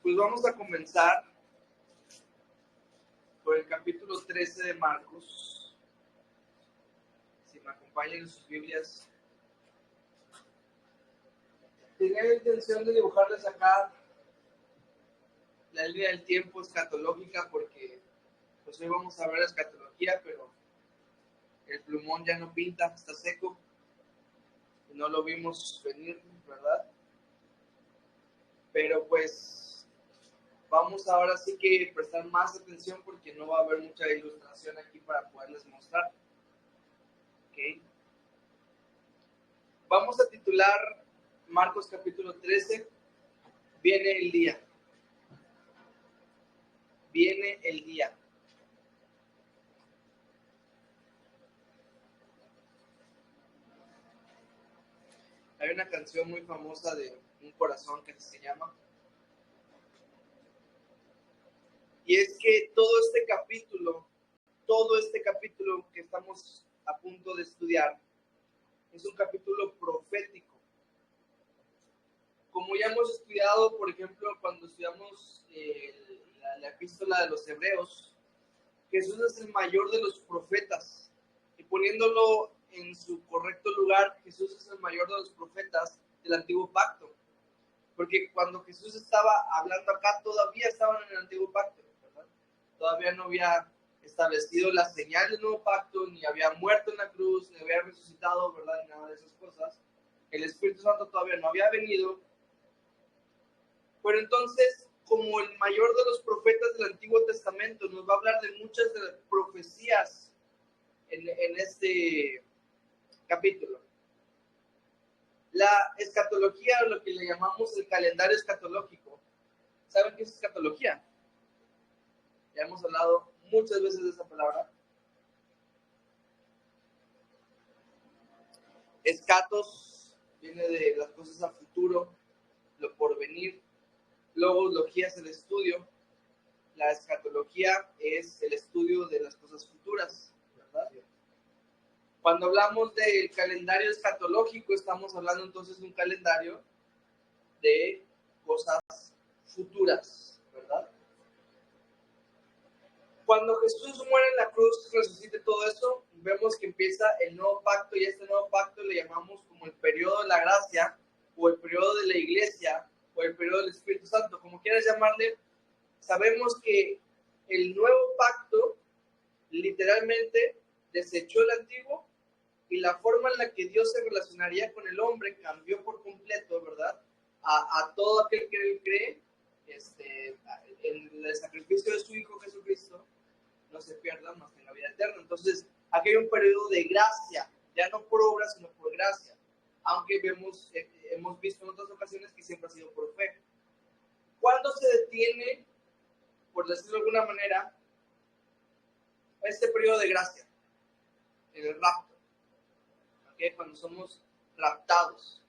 Pues vamos a comenzar por el capítulo 13 de Marcos. Si me acompañan en sus Biblias. Tenía la intención de dibujarles acá la línea del tiempo escatológica porque pues hoy vamos a ver la escatología, pero el plumón ya no pinta, está seco y no lo vimos venir, ¿verdad? Pero pues vamos ahora sí que prestar más atención porque no va a haber mucha ilustración aquí para poderles mostrar. ¿Okay? Vamos a titular Marcos capítulo 13, viene el día. Viene el día. Hay una canción muy famosa de Un Corazón que se llama. Y es que todo este capítulo que estamos a punto de estudiar, es un capítulo profético. Como ya hemos estudiado, por ejemplo, cuando estudiamos la epístola de los Hebreos, Jesús es el mayor de los profetas. Y poniéndolo en su correcto lugar, Jesús es el mayor de los profetas del Antiguo Pacto. Porque cuando Jesús estaba hablando acá, todavía estaban en el Antiguo Pacto, ¿verdad? Todavía no había establecido la señal del Nuevo Pacto, ni había muerto en la cruz, ni había resucitado, ¿verdad? Ni nada de esas cosas. El Espíritu Santo todavía no había venido. Pero entonces, como el mayor de los profetas del Antiguo Testamento, nos va a hablar de muchas de las profecías en este capítulo. La escatología, o lo que le llamamos el calendario escatológico. ¿Saben qué es escatología? Ya hemos hablado muchas veces de esa palabra. Escatos viene de las cosas a futuro, lo porvenir. Logología es el estudio. La escatología es el estudio de las cosas futuras, ¿verdad? Cuando hablamos del calendario escatológico, estamos hablando entonces de un calendario de cosas futuras, ¿verdad? Cuando Jesús muere en la cruz, resucita todo eso, vemos que empieza el nuevo pacto, y este nuevo pacto le llamamos como el periodo de la gracia, o el periodo de la iglesia, o el periodo del Espíritu Santo, como quieras llamarle. Sabemos que el nuevo pacto literalmente desechó el antiguo, y la forma en la que Dios se relacionaría con el hombre cambió por completo, ¿verdad? A todo aquel que él cree, en el sacrificio de su Hijo Jesucristo, no se pierdan, más que en la vida eterna. Entonces, aquí hay un periodo de gracia, ya no por obra, sino por gracia. Aunque hemos visto en otras ocasiones que siempre ha sido por fe. ¿Cuándo se detiene, por decirlo de alguna manera, este periodo de gracia? En el rapto. ¿Okay? Cuando somos raptados.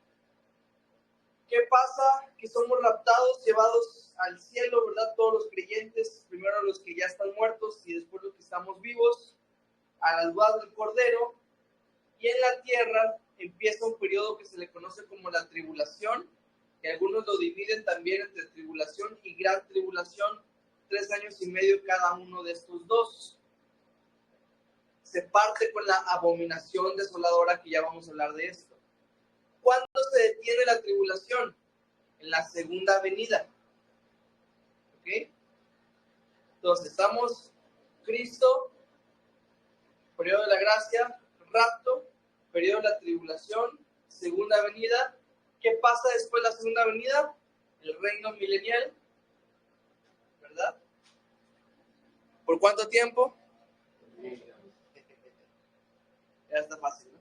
¿Qué pasa? Que somos raptados, llevados al cielo, ¿verdad? Todos los creyentes, primero los que ya están muertos y después los que estamos vivos, a las bodas del Cordero. Y en la tierra empieza un periodo que se le conoce como la tribulación, que algunos lo dividen también entre tribulación y gran tribulación, 3 años y medio cada uno de estos dos. Se parte con la abominación desoladora, que ya vamos a hablar de esto. ¿Cuándo se detiene la tribulación? En la segunda venida. ¿Ok? Entonces, estamos Cristo, periodo de la gracia, rapto, periodo de la tribulación, segunda venida. ¿Qué pasa después de la segunda venida? El reino milenial, ¿verdad? ¿Por cuánto tiempo? Ya está fácil, ¿no?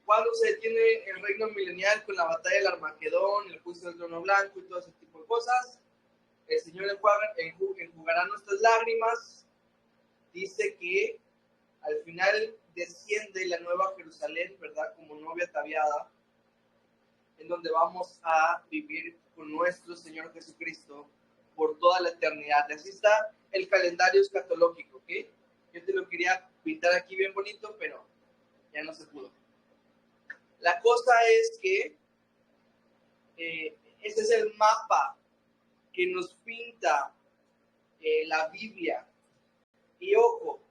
¿Cuándo se detiene el reino milenial? Con la batalla del Armagedón, el juicio del trono blanco y todo ese tipo de cosas. El Señor enjugará nuestras lágrimas. Dice que al final desciende la nueva Jerusalén, ¿verdad? Como novia ataviada, en donde vamos a vivir con nuestro Señor Jesucristo por toda la eternidad. Así está el calendario escatológico, ¿ok? Yo te lo quería pintar aquí bien bonito, pero ya no se pudo. La cosa es que ese es el mapa que nos pinta la Biblia. Y ojo,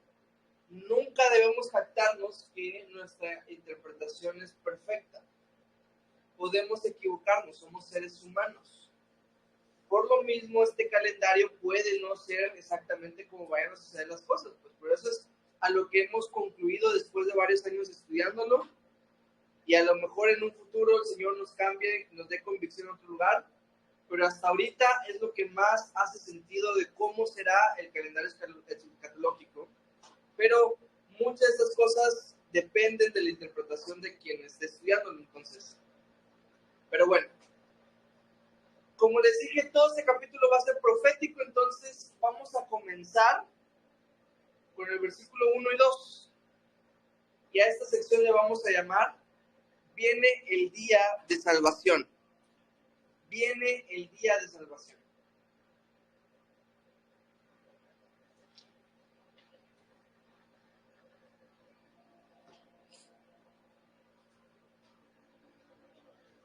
nunca debemos jactarnos que nuestra interpretación es perfecta. Podemos equivocarnos, somos seres humanos. Por lo mismo, este calendario puede no ser exactamente como vayan a suceder las cosas. Pues por eso es a lo que hemos concluido después de varios años estudiándolo. Y a lo mejor en un futuro el Señor nos cambie, nos dé convicción en otro lugar. Pero hasta ahorita es lo que más hace sentido de cómo será el calendario escatológico. Pero muchas de estas cosas dependen de la interpretación de quien esté estudiándolo entonces. Pero bueno, como les dije, todo este capítulo va a ser profético, entonces vamos a comenzar con el versículo 1 y 2. Y a esta sección le vamos a llamar Viene el día de salvación. Viene el día de salvación.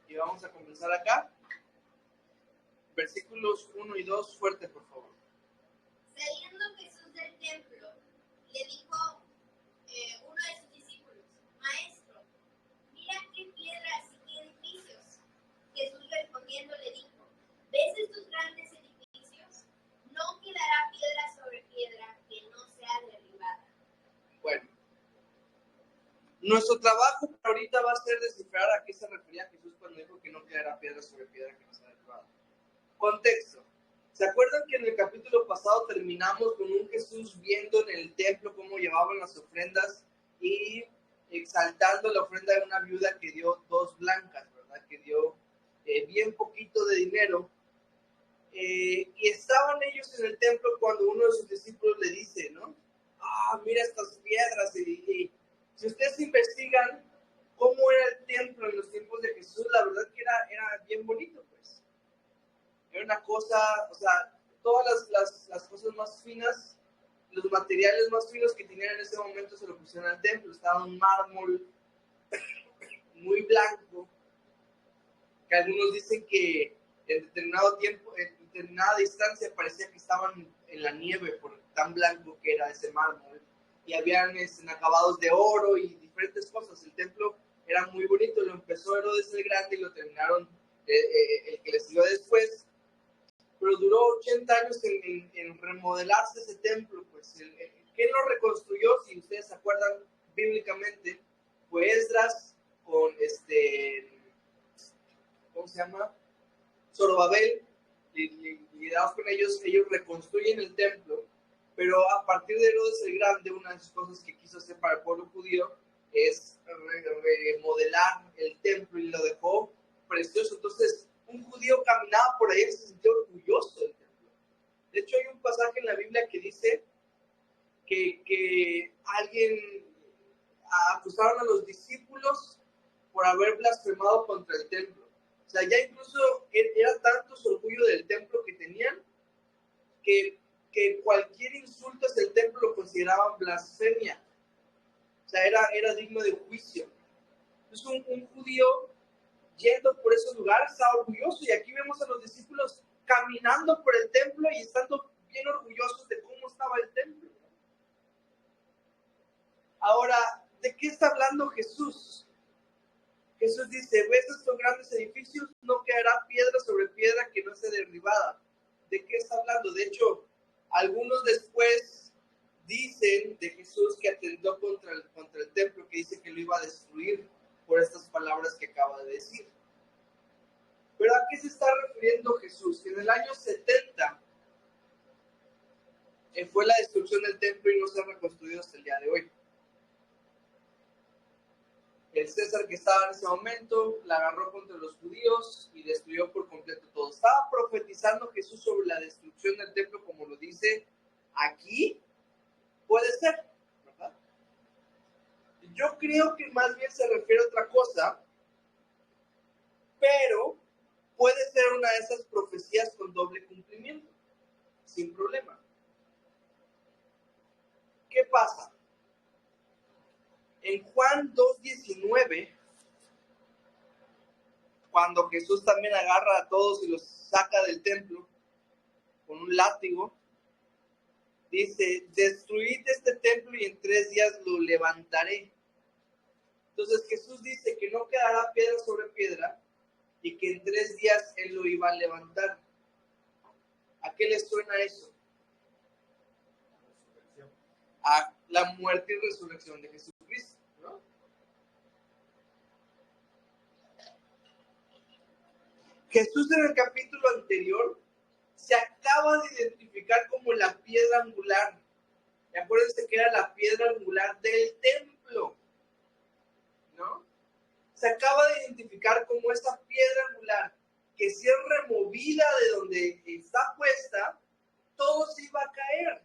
Y vamos a comenzar acá. Versículos 1 y 2, fuerte por favor. Saliendo Jesús del templo, le dijo uno de sus discípulos: Maestro, mira qué piedras y qué edificios. Jesús respondiendo le dijo: ¿Ves estos grandes edificios? No quedará piedra sobre piedra que no sea derribada. Bueno, nuestro trabajo por ahorita va a ser descifrar a qué se refería Jesús cuando dijo que no quedará piedra sobre piedra que no sea derribada. Contexto. ¿Se acuerdan que en el capítulo pasado terminamos con un Jesús viendo en el templo cómo llevaban las ofrendas y exaltando la ofrenda de una viuda que dio 2 blancas, ¿verdad? Que dio bien poquito de dinero. Y estaban ellos en el templo cuando uno de sus discípulos le dice, ¿no? Mira estas piedras. Y si ustedes investigan cómo era el templo en los tiempos de Jesús, la verdad que era bien bonito, pues. Era una cosa, o sea, todas las cosas más finas, los materiales más finos que tenían en ese momento se lo pusieron al templo. Estaba un mármol muy blanco, que algunos dicen que en determinado tiempo, en determinada distancia, parecía que estaban en la nieve por tan blanco que era ese mármol. Y habían acabados de oro y diferentes cosas. El templo era muy bonito, lo empezó Herodes el Grande y lo terminaron el que le siguió después. Pero duró 80 años en remodelarse ese templo. Pues, ¿quién lo reconstruyó? Si ustedes se acuerdan bíblicamente, fue Esdras con ¿cómo se llama? Zorobabel, liderados con ellos reconstruyen el templo, pero a partir de Herodes el Grande, una de las cosas que quiso hacer para el pueblo judío es remodelar el templo y lo dejó precioso. Entonces, un judío caminaba por ahí y se sintió orgulloso del templo. De hecho, hay un pasaje en la Biblia que dice que alguien acusaron a los discípulos por haber blasfemado contra el templo. O sea, ya incluso era tanto su orgullo del templo que tenían que cualquier insulto hacia el templo lo consideraban blasfemia. O sea, era digno de juicio. Entonces un judío yendo por esos lugares estaba orgulloso, y aquí vemos a los discípulos caminando por el templo y estando bien orgullosos de cómo estaba el templo. Ahora, ¿de qué está hablando Jesús? Jesús dice: ¿ves estos grandes edificios? No quedará piedra sobre piedra que no sea derribada. ¿De qué está hablando? De hecho, algunos después dicen de Jesús que atentó contra el templo, que dice que lo iba a destruir por estas palabras que acaba de decir. ¿Pero a qué se está refiriendo Jesús? Que en el año 70 fue la destrucción del templo y no se ha reconstruido hasta el día de hoy. El César que estaba en ese momento la agarró contra los judíos y destruyó por completo todo. Estaba profetizando Jesús sobre la destrucción del templo, como lo dice aquí. Puede ser, ¿verdad? Yo creo que más bien se refiere a otra cosa, pero puede ser una de esas profecías con doble cumplimiento, sin problema. ¿Qué pasa? En Juan 2:19 cuando Jesús también agarra a todos y los saca del templo con un látigo, dice, destruid este templo y en 3 días lo levantaré. Entonces Jesús dice que no quedará piedra sobre piedra y que en 3 días Él lo iba a levantar. ¿A qué les suena eso? A la muerte y resurrección de Jesucristo, ¿no? Jesús en el capítulo anterior se acaba de identificar como la piedra angular. Y acuérdense que era la piedra angular del templo, ¿no? Se acaba de identificar como esa piedra angular que si es removida de donde está puesta, todo se iba a caer.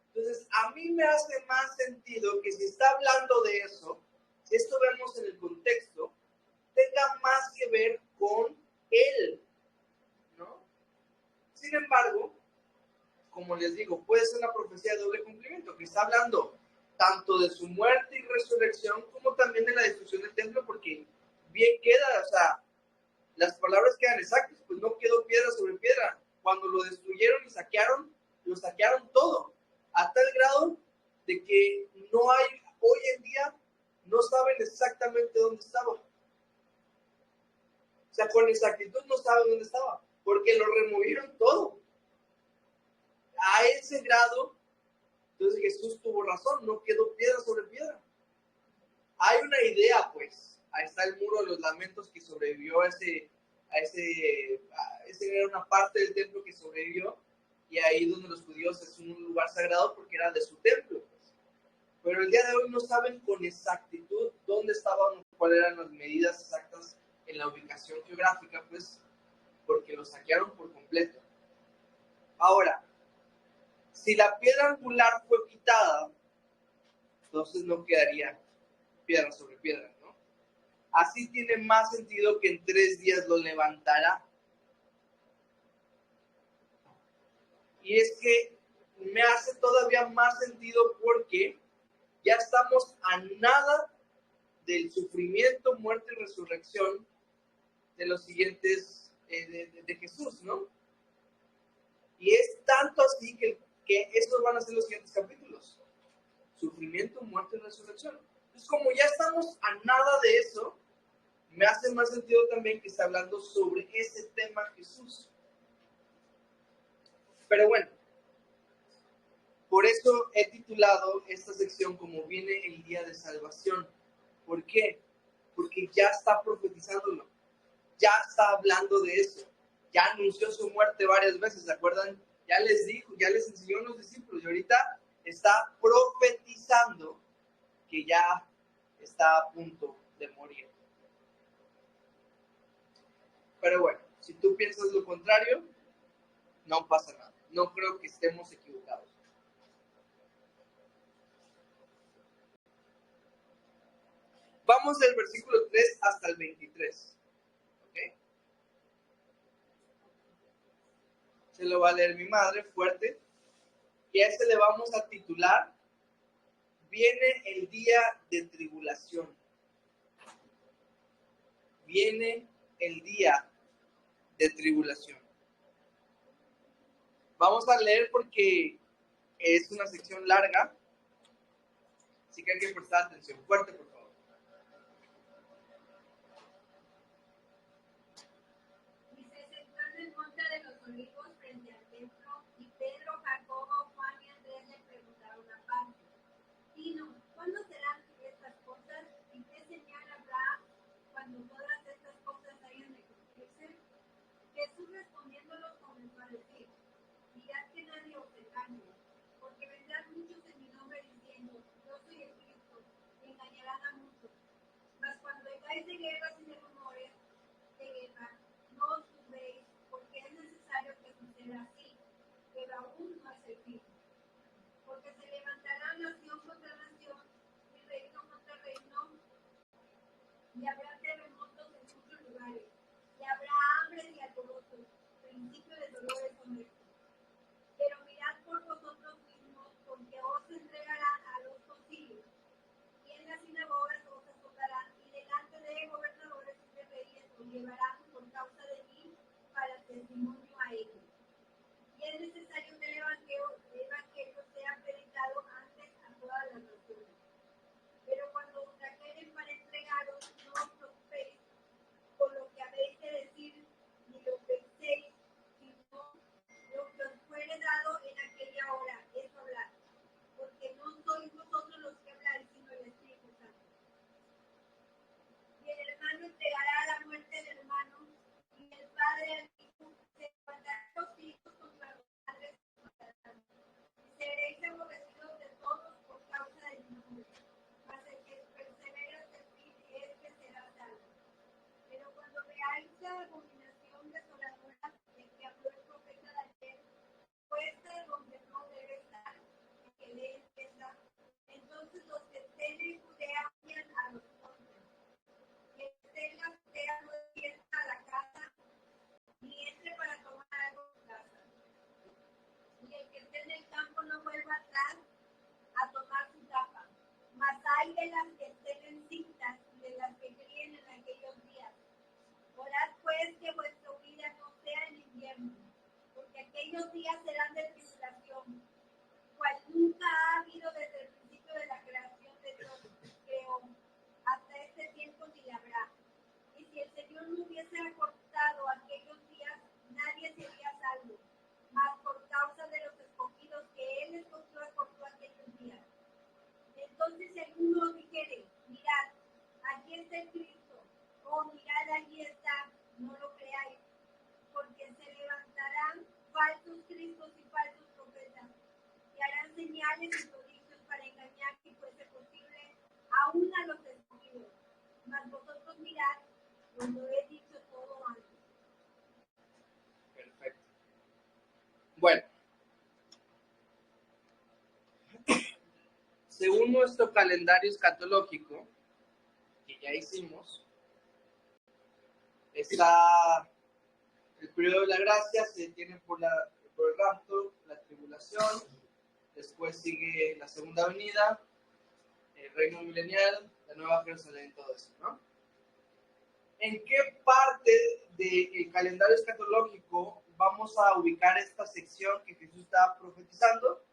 Entonces, a mí me hace más sentido que si está hablando de eso, si esto vemos en el contexto, tenga más que ver con Él, ¿no? Sin embargo, como les digo, puede ser una profecía de doble cumplimiento, que está hablando tanto de su muerte y resurrección, como también de la destrucción del templo, porque bien queda, o sea, las palabras quedan exactas, pues no quedó piedra sobre piedra. Cuando lo destruyeron y saquearon, lo saquearon todo, a tal grado de que no hay, hoy en día, no saben exactamente dónde estaba. O sea, con exactitud no saben dónde estaba, porque lo removieron todo. A ese grado, entonces Jesús tuvo razón, no quedó piedra sobre piedra. Hay una idea, pues, ahí está el muro de los lamentos que sobrevivió ese era una parte del templo que sobrevivió, y ahí donde los judíos es un lugar sagrado porque era de su templo, pues. Pero el día de hoy no saben con exactitud dónde estaban, cuáles eran las medidas exactas en la ubicación geográfica, pues, porque lo saquearon por completo. Ahora, si la piedra angular fue quitada, entonces no quedaría piedra sobre piedra, ¿no? Así tiene más sentido que en 3 días lo levantará. Y es que me hace todavía más sentido porque ya estamos a nada del sufrimiento, muerte y resurrección de los siguientes, de Jesús, ¿no? Y es tanto así que estos van a ser los siguientes capítulos. Sufrimiento, muerte y resurrección. Entonces, como ya estamos a nada de eso, me hace más sentido también que está hablando sobre ese tema Jesús. Pero bueno, por eso he titulado esta sección como viene el día de salvación. ¿Por qué? Porque ya está profetizándolo, ya está hablando de eso, ya anunció su muerte varias veces, ¿se acuerdan? Ya les dijo, ya les enseñó a los discípulos y ahorita está profetizando que ya está a punto de morir. Pero bueno, si tú piensas lo contrario, no pasa nada. No creo que estemos equivocados. Vamos del versículo 3 hasta el 23. ¿Ok? Se lo va a leer mi madre fuerte. Y a ese le vamos a titular: Viene el día de tribulación. Viene el día de tribulación. Vamos a leer porque es una sección larga, así que hay que prestar atención. Fuerte, por favor. Dice, se entró en el monte de los olivos frente al templo, y Pedro, Jacobo, Juan y Andrés le preguntaron aparte: Dino, ¿cuándo serán estas cosas? ¿Y qué señal habrá cuando todas estas cosas hayan de cumplirse? Jesús respondiéndolos comenzó a decir: Mirad que nadie os engañe, porque vendrán muchos en mi nombre diciendo: Yo soy el Cristo, y engañarán a muchos. Mas cuando vengáis de guerras y de rumores de guerra, no os turbéis, porque es necesario que suceda así, pero aún no es el fin. Porque se levantará nación contra nación y reino contra reino, y habrá terremotos en muchos lugares, y habrá hambre y alborotos, principio de dolores con esto. Pero mirad por vosotros mismos, porque os entregarán a los concilios, y en las sinagogas os azotarán, y delante de gobernadores y de reyes testimonio a ellos. Y es necesario que el evangelio sea predicado antes a todas las naciones. Pero cuando os trajeren para entregaros, no os preocupéis por lo que habéis de decir, ni lo penséis, sino lo que os fuere dado en aquella hora, es hablar. Porque no sois vosotros los que habláis, sino el Espíritu Santo. Y el hermano entregará a la muerte del hermano, y el padre al hijo. Se levantarán los hijos contra los padres, y seréis aborrecidos de todos por causa del nombre. Mas el que persevera hasta el fin, este será salvo. Pero cuando veáis la abominación desoladora de que habló el profeta Daniel, puesta donde no debe estar, que le entienda, entonces los que estén en Judea vayan a los montes. Y el que esté en la Judea no despierta a la casa, ni entre para tomar algo en casa. Y el que esté en el campo no vuelva atrás a tomar su tapa. Mas hay de las que estén encintas y de las que críen en aquellos días. Orad pues que vuestra huida no sea en invierno, porque aquellos días serán de tribulación, cual nunca ha habido desde el principio de la creación de Dios, creó, hasta este tiempo ni la habrá. Y si el Señor no hubiese acortado aquellos días, nadie sería salvo, mas por causa de los escogidos que Él escogió acortó aquellos días. Entonces si alguno dijere, mirad, aquí está el Cristo, o mirad, allí está, no lo creáis, porque se levantarán falsos cristos y falsos profetas, y harán señales y prodigios para engañar, si fuese posible, aún a los escogidos. Mas vosotros mirad, cuando he dicho todo antes. Perfecto. Bueno, según nuestro calendario escatológico, que ya hicimos, está el periodo de la gracia, se detiene por el rapto, la tribulación, después sigue la segunda venida, el reino milenial, la nueva Jerusalén, todo eso, ¿no? ¿En qué parte del calendario escatológico vamos a ubicar esta sección que Jesús estaba profetizando?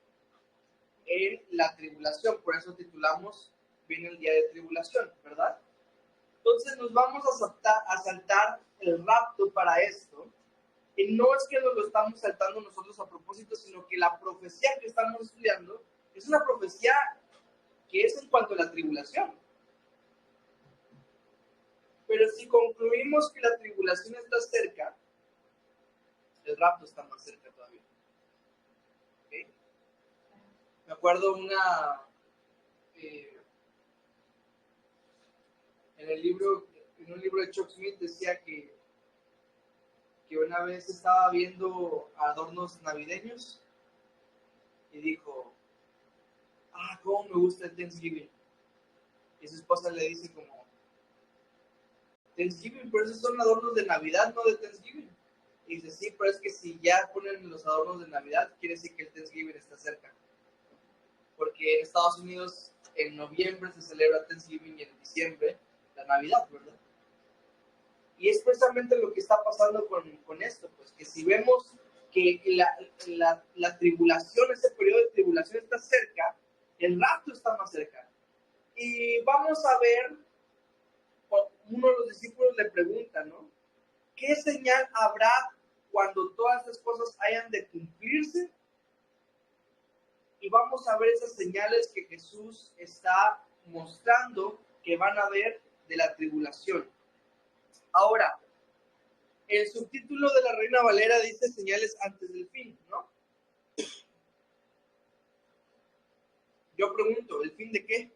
En la tribulación, por eso titulamos viene el día de tribulación, ¿verdad? Entonces nos vamos a saltar el rapto para esto, y no es que nos lo estamos saltando nosotros a propósito, sino que la profecía que estamos estudiando es una profecía que es en cuanto a la tribulación. Pero si concluimos que la tribulación está cerca, el rapto está más cerca todavía. ¿Okay? Me acuerdo en un libro de Chuck Smith decía que una vez estaba viendo adornos navideños y dijo, cómo me gusta el Thanksgiving. Y su esposa le dice como, Thanksgiving, pero esos son adornos de Navidad, no de Thanksgiving. Y dice, sí, pero es que si ya ponen los adornos de Navidad, quiere decir que el Thanksgiving está cerca. Porque en Estados Unidos en noviembre se celebra Thanksgiving y en diciembre la Navidad, ¿verdad? Y es precisamente lo que está pasando con esto, pues que si vemos que la tribulación, ese periodo de tribulación está cerca, el rapto está más cerca. Y vamos a ver, uno de los discípulos le pregunta, ¿no? ¿Qué señal habrá cuando todas estas cosas hayan de cumplirse? Y vamos a ver esas señales que Jesús está mostrando que van a haber de la tribulación. Ahora, el subtítulo de la Reina Valera dice señales antes del fin, ¿no? Yo pregunto, ¿el fin de qué?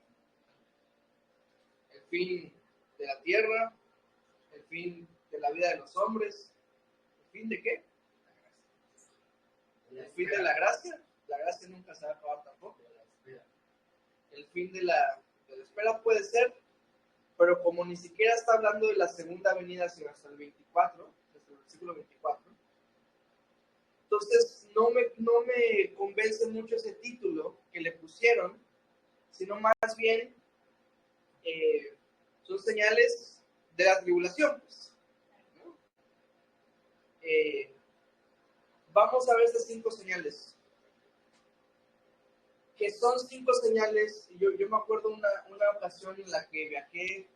¿El fin de la tierra? ¿El fin de la vida de los hombres? ¿El fin de qué? ¿El fin de la gracia? La gracia nunca se va a acabar tampoco. El fin de la espera puede ser, pero como ni siquiera está hablando de la segunda venida, sino hasta el 24, hasta el versículo 24, entonces no me convence mucho ese título que le pusieron, sino más bien son señales de la tribulación, pues, ¿no? vamos a ver estas 5 señales. Que son 5 señales. Yo me acuerdo una ocasión en la que viajé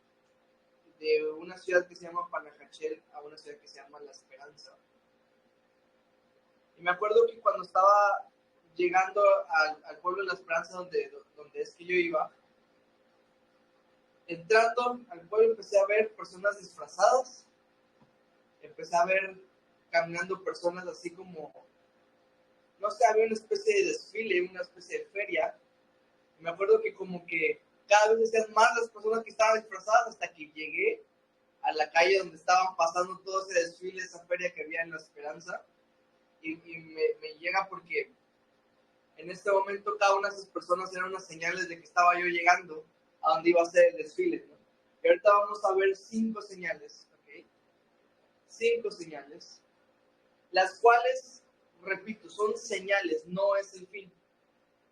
de una ciudad que se llama Panajachel a una ciudad que se llama La Esperanza. Y me acuerdo que cuando estaba llegando al pueblo de La Esperanza, donde es que yo iba, entrando al pueblo empecé a ver personas disfrazadas, empecé a ver caminando personas así como, no sé, había una especie de desfile, una especie de feria. Y me acuerdo que como que cada vez hacían más las personas que estaban disfrazadas hasta que llegué a la calle donde estaban pasando todo ese desfile, esa feria que había en La Esperanza. Y me llega porque en este momento cada una de esas personas eran unas señales de que estaba yo llegando a donde iba a ser el desfile, ¿no? Y ahorita vamos a ver 5 señales, ¿ok? 5 señales, las cuales, repito, son señales, no es el fin,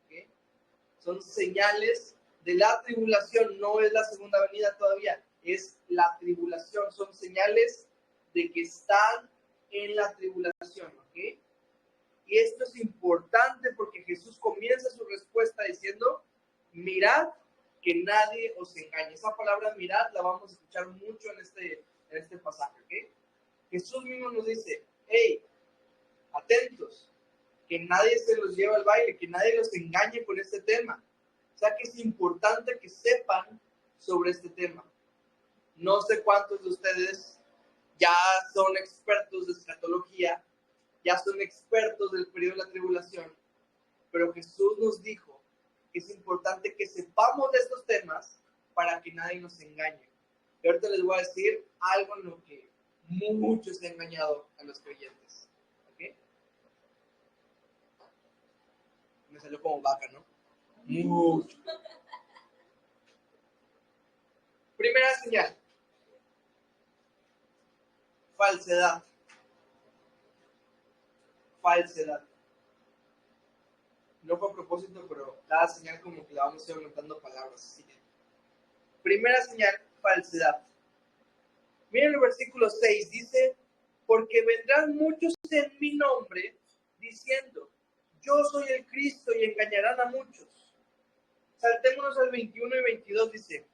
¿ok? Son señales de la tribulación, no es la segunda venida todavía, es la tribulación, son señales de que están en la tribulación, ¿ok? Y esto es importante porque Jesús comienza su respuesta diciendo, mirad que nadie os engañe. Esa palabra mirad la vamos a escuchar mucho en este pasaje, ¿ok? Jesús mismo nos dice, hey, atentos, que nadie se los lleve al baile, que nadie los engañe con este tema. O sea que es importante que sepan sobre este tema. No sé cuántos de ustedes ya son expertos de escatología, ya son expertos del periodo de la tribulación, pero Jesús nos dijo que es importante que sepamos de estos temas para que nadie nos engañe. Y ahorita les voy a decir algo en lo que muchos han engañado a los creyentes. ¿Okay? Me salió como vaca, ¿no? Mucho. Primera señal. Falsedad. Falsedad. No fue a propósito, pero cada señal como que la vamos a ir aumentando palabras. Así que, primera señal, falsedad. Miren el versículo 6, dice, porque vendrán muchos en mi nombre diciendo, yo soy el Cristo, y engañarán a muchos. Saltémonos al 21 y 22, dice,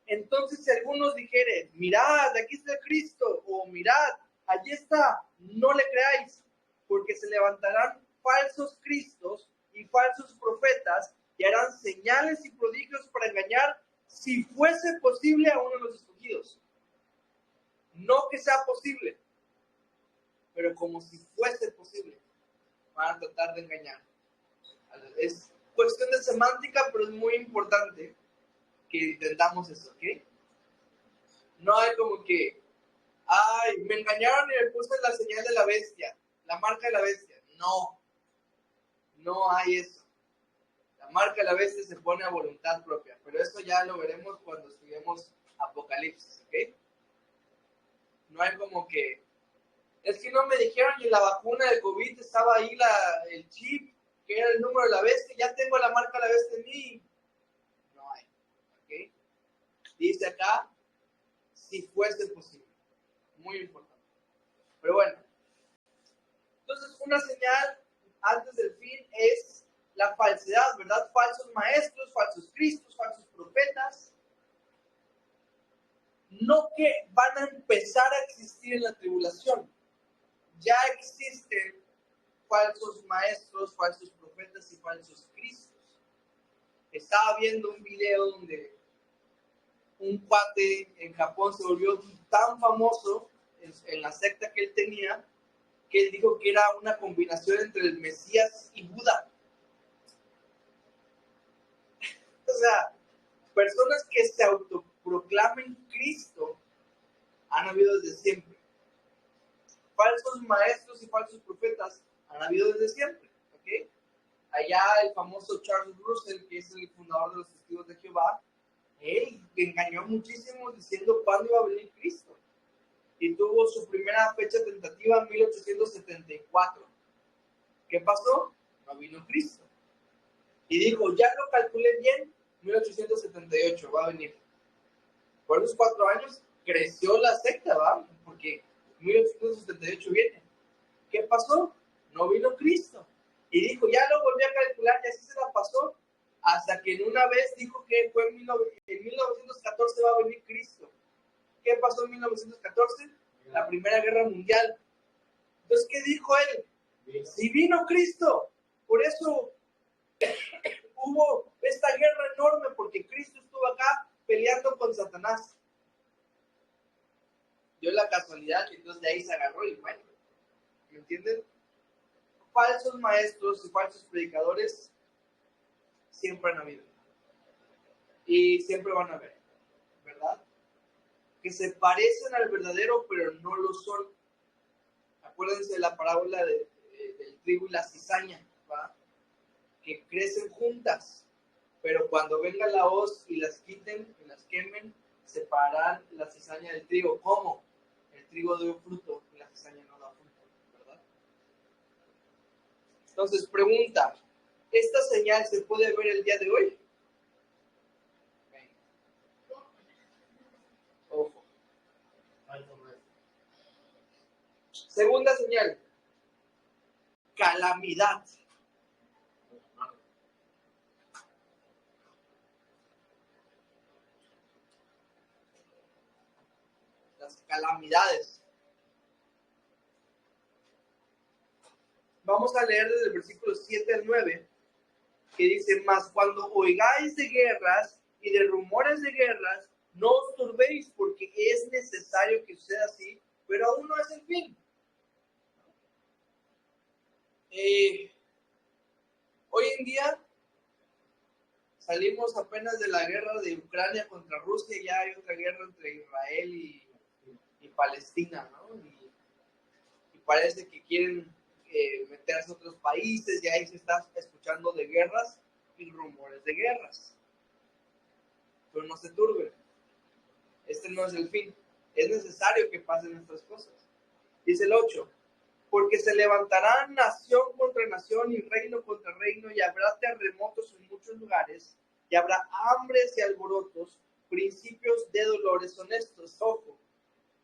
entonces si algunos dijeren, mirad, aquí está el Cristo, o mirad, allí está, no le creáis, porque se levantarán falsos cristos y falsos profetas y harán señales y prodigios para engañar, si fuese posible, a uno de los escogidos. No que sea posible, pero como si fuese posible, van a tratar de engañar. Es cuestión de semántica, pero es muy importante que entendamos eso, ¿ok? No hay como que, ay, me engañaron y me puse la señal de la bestia, la marca de la bestia. No, no hay eso. La marca de la bestia se pone a voluntad propia, pero eso ya lo veremos cuando estudiemos Apocalipsis, ¿ok? No hay como que, es que no me dijeron y en la vacuna de COVID estaba ahí el chip, que era el número de la bestia, ya tengo la marca de la bestia en mí. No hay, ¿ok? Dice acá, si fuese posible. Muy importante. Pero bueno, entonces una señal antes del fin es la falsedad, ¿verdad? Falsos maestros, falsos cristos, falsos profetas. No que van a empezar a existir en la tribulación. Ya existen falsos maestros, falsos profetas y falsos cristos. Estaba viendo un video donde un cuate en Japón se volvió tan famoso en la secta que él tenía, que él dijo que era una combinación entre el Mesías y Buda. O sea, personas que se autoproclamen Cristo han habido desde siempre. Falsos maestros y falsos profetas han habido desde siempre. ¿Okay? Allá el famoso Charles Russell, que es el fundador de los Testigos de Jehová, él engañó muchísimo diciendo cuándo iba a venir Cristo. Y tuvo su primera fecha tentativa en 1874. ¿Qué pasó? No vino Cristo. Y dijo, ya lo calculé bien, 1878 va a venir. Por esos 4 años creció la secta, ¿va? Porque 1878 viene. ¿Qué pasó? no vino Cristo. Y dijo, ya lo volví a calcular, y así se la pasó, hasta que en una vez dijo que fue en 1914 va a venir Cristo. ¿Qué pasó en 1914? La Primera Guerra Mundial. Entonces, ¿qué dijo él? Si vino Cristo, por eso hubo esta guerra enorme, porque Cristo estuvo acá peleando con Satanás. Dio la casualidad, y entonces de ahí se agarró y bueno, ¿me entienden? Falsos maestros y falsos predicadores siempre han habido y siempre van a haber, ¿verdad? Que se parecen al verdadero pero no lo son. Acuérdense de la parábola del trigo y la cizaña, ¿verdad? Que crecen juntas, pero cuando venga la hoz y las quiten y las quemen, separarán la cizaña del trigo. ¿Cómo? El trigo dio fruto y la cizaña no da fruto, ¿verdad? Entonces, pregunta, ¿esta señal se puede ver el día de hoy? Ojo. Segunda señal, calamidad. Las calamidades. Vamos a leer desde el versículo 7 al 9, que dice, mas cuando oigáis de guerras y de rumores de guerras, no os turbéis, porque es necesario que suceda así, pero aún no es el fin. Hoy en día salimos apenas de la guerra de Ucrania contra Rusia, y ya hay otra guerra entre Israel y Palestina, ¿no? Y parece que quieren meterse a otros países, y ahí se está escuchando de guerras y rumores de guerras. Pero no se turben. Este no es el fin. Es necesario que pasen estas cosas. Dice el 8. Porque se levantará nación contra nación y reino contra reino, y habrá terremotos en muchos lugares, y habrá hambres y alborotos, principios de dolores honestos. Ojo,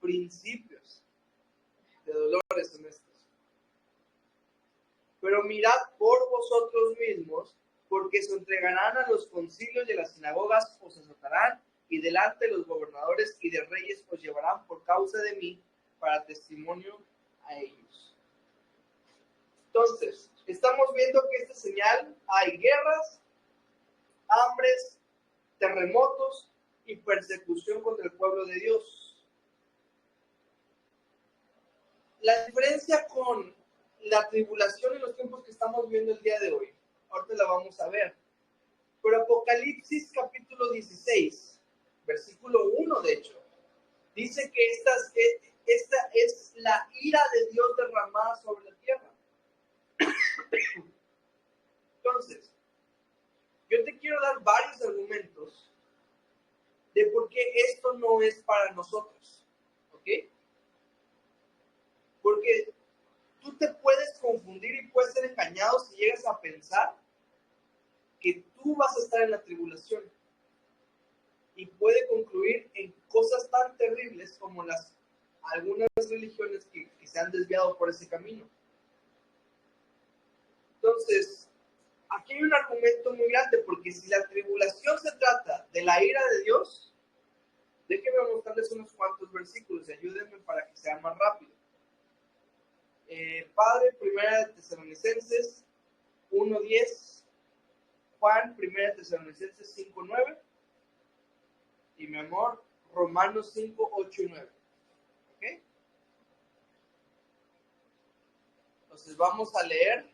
principios de dolores honestos. Pero mirad por vosotros mismos, porque se entregarán a los concilios y a las sinagogas, os azotarán, y delante de los gobernadores y de reyes os llevarán por causa de mí, para testimonio a ellos. Entonces, estamos viendo que esta señal hay guerras, hambres, terremotos y persecución contra el pueblo de Dios. La diferencia con la tribulación en los tiempos que estamos viendo el día de hoy, ahorita la vamos a ver. Pero Apocalipsis capítulo 16, versículo 1 de hecho, dice que esta es la ira de Dios derramada sobre la tierra. Entonces, yo te quiero dar varios argumentos de por qué esto no es para nosotros, ¿ok? Porque tú te puedes confundir y puedes ser engañado si llegas a pensar que tú vas a estar en la tribulación, y puede concluir en cosas tan terribles como algunas religiones que se han desviado por ese camino. Entonces, aquí hay un argumento muy grande, porque si la tribulación se trata de la ira de Dios, déjenme mostrarles unos cuantos versículos y ayúdenme para que sea más rápido. Padre, Primera de Tesalonicenses 1:10, Juan, Primera de Tesalonicenses 5:9, y mi amor, Romanos 5:8 y 9. ¿Ok? Entonces vamos a leer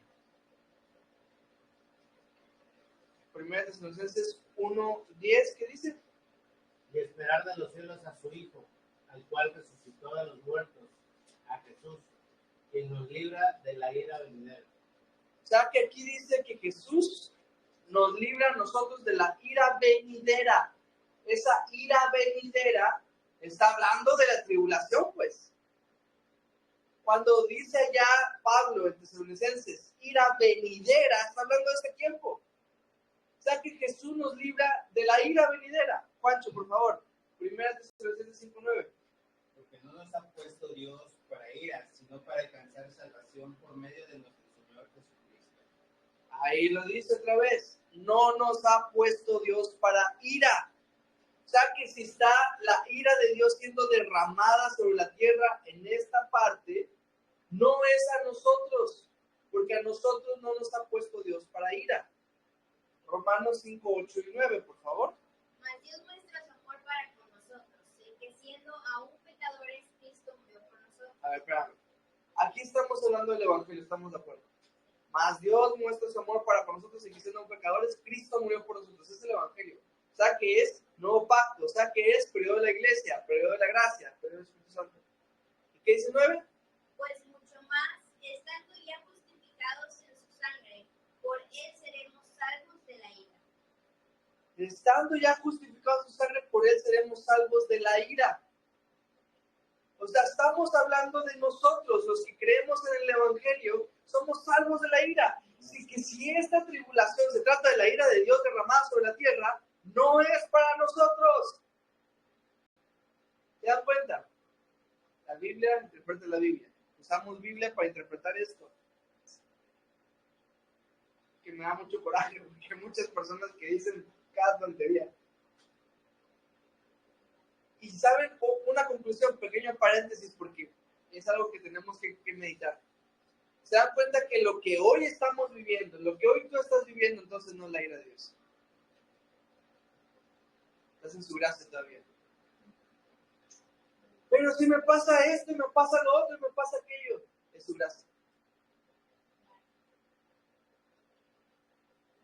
Primera de Tesalonicenses 1:10, ¿qué dice? Y esperar de los cielos a su Hijo, al cual resucitó de los muertos, a Jesús, quien nos libra de la ira venidera. O sea que aquí dice que Jesús nos libra a nosotros de la ira venidera. Esa ira venidera está hablando de la tribulación, pues. Cuando dice allá Pablo en Tesalonicenses, ira venidera, está hablando de ese tiempo. O sea que Jesús nos libra de la ira venidera. Juancho, por favor, Primera Tesalonicenses 5:9. Porque no nos ha puesto Dios para ira, sino para alcanzar salvación por medio de nuestro Ahí lo dice otra vez. No nos ha puesto Dios para ira. O sea que si está la ira de Dios siendo derramada sobre la tierra en esta parte, no es a nosotros, porque a nosotros no nos ha puesto Dios para ira. Romanos 5, 8 y 9, por favor. Mas Dios muestra su amor para con nosotros, en que siendo aún pecadores, Cristo murió por nosotros. A ver, espérame. Aquí estamos hablando del Evangelio, estamos de acuerdo. Mas Dios muestra su amor para con nosotros, en que siendo pecadores, Cristo murió por nosotros. Ese es el Evangelio. O sea que es nuevo pacto, o sea que es periodo de la iglesia, periodo de la gracia, periodo del Espíritu Santo. ¿Y qué dice 9? Pues mucho más, estando ya justificados en su sangre, por él seremos salvos de la ira. Estando ya justificados en su sangre, por él seremos salvos de la ira. O sea, estamos hablando de nosotros, los que creemos en el Evangelio, somos salvos de la ira. Así que si esta tribulación se trata de la ira de Dios derramada sobre la tierra, no es para nosotros. ¿Se dan cuenta? La Biblia interpreta la Biblia. Usamos Biblia para interpretar esto. Que me da mucho coraje, porque hay muchas personas que dicen cada tontería. Y saben, una conclusión, pequeño paréntesis, porque es algo que tenemos que meditar. Se dan cuenta que lo que hoy estamos viviendo, lo que hoy tú estás viviendo, entonces no es la ira de Dios. Estás en su gracia todavía. Pero si me pasa esto, y me pasa lo otro, y me pasa aquello, es su gracia.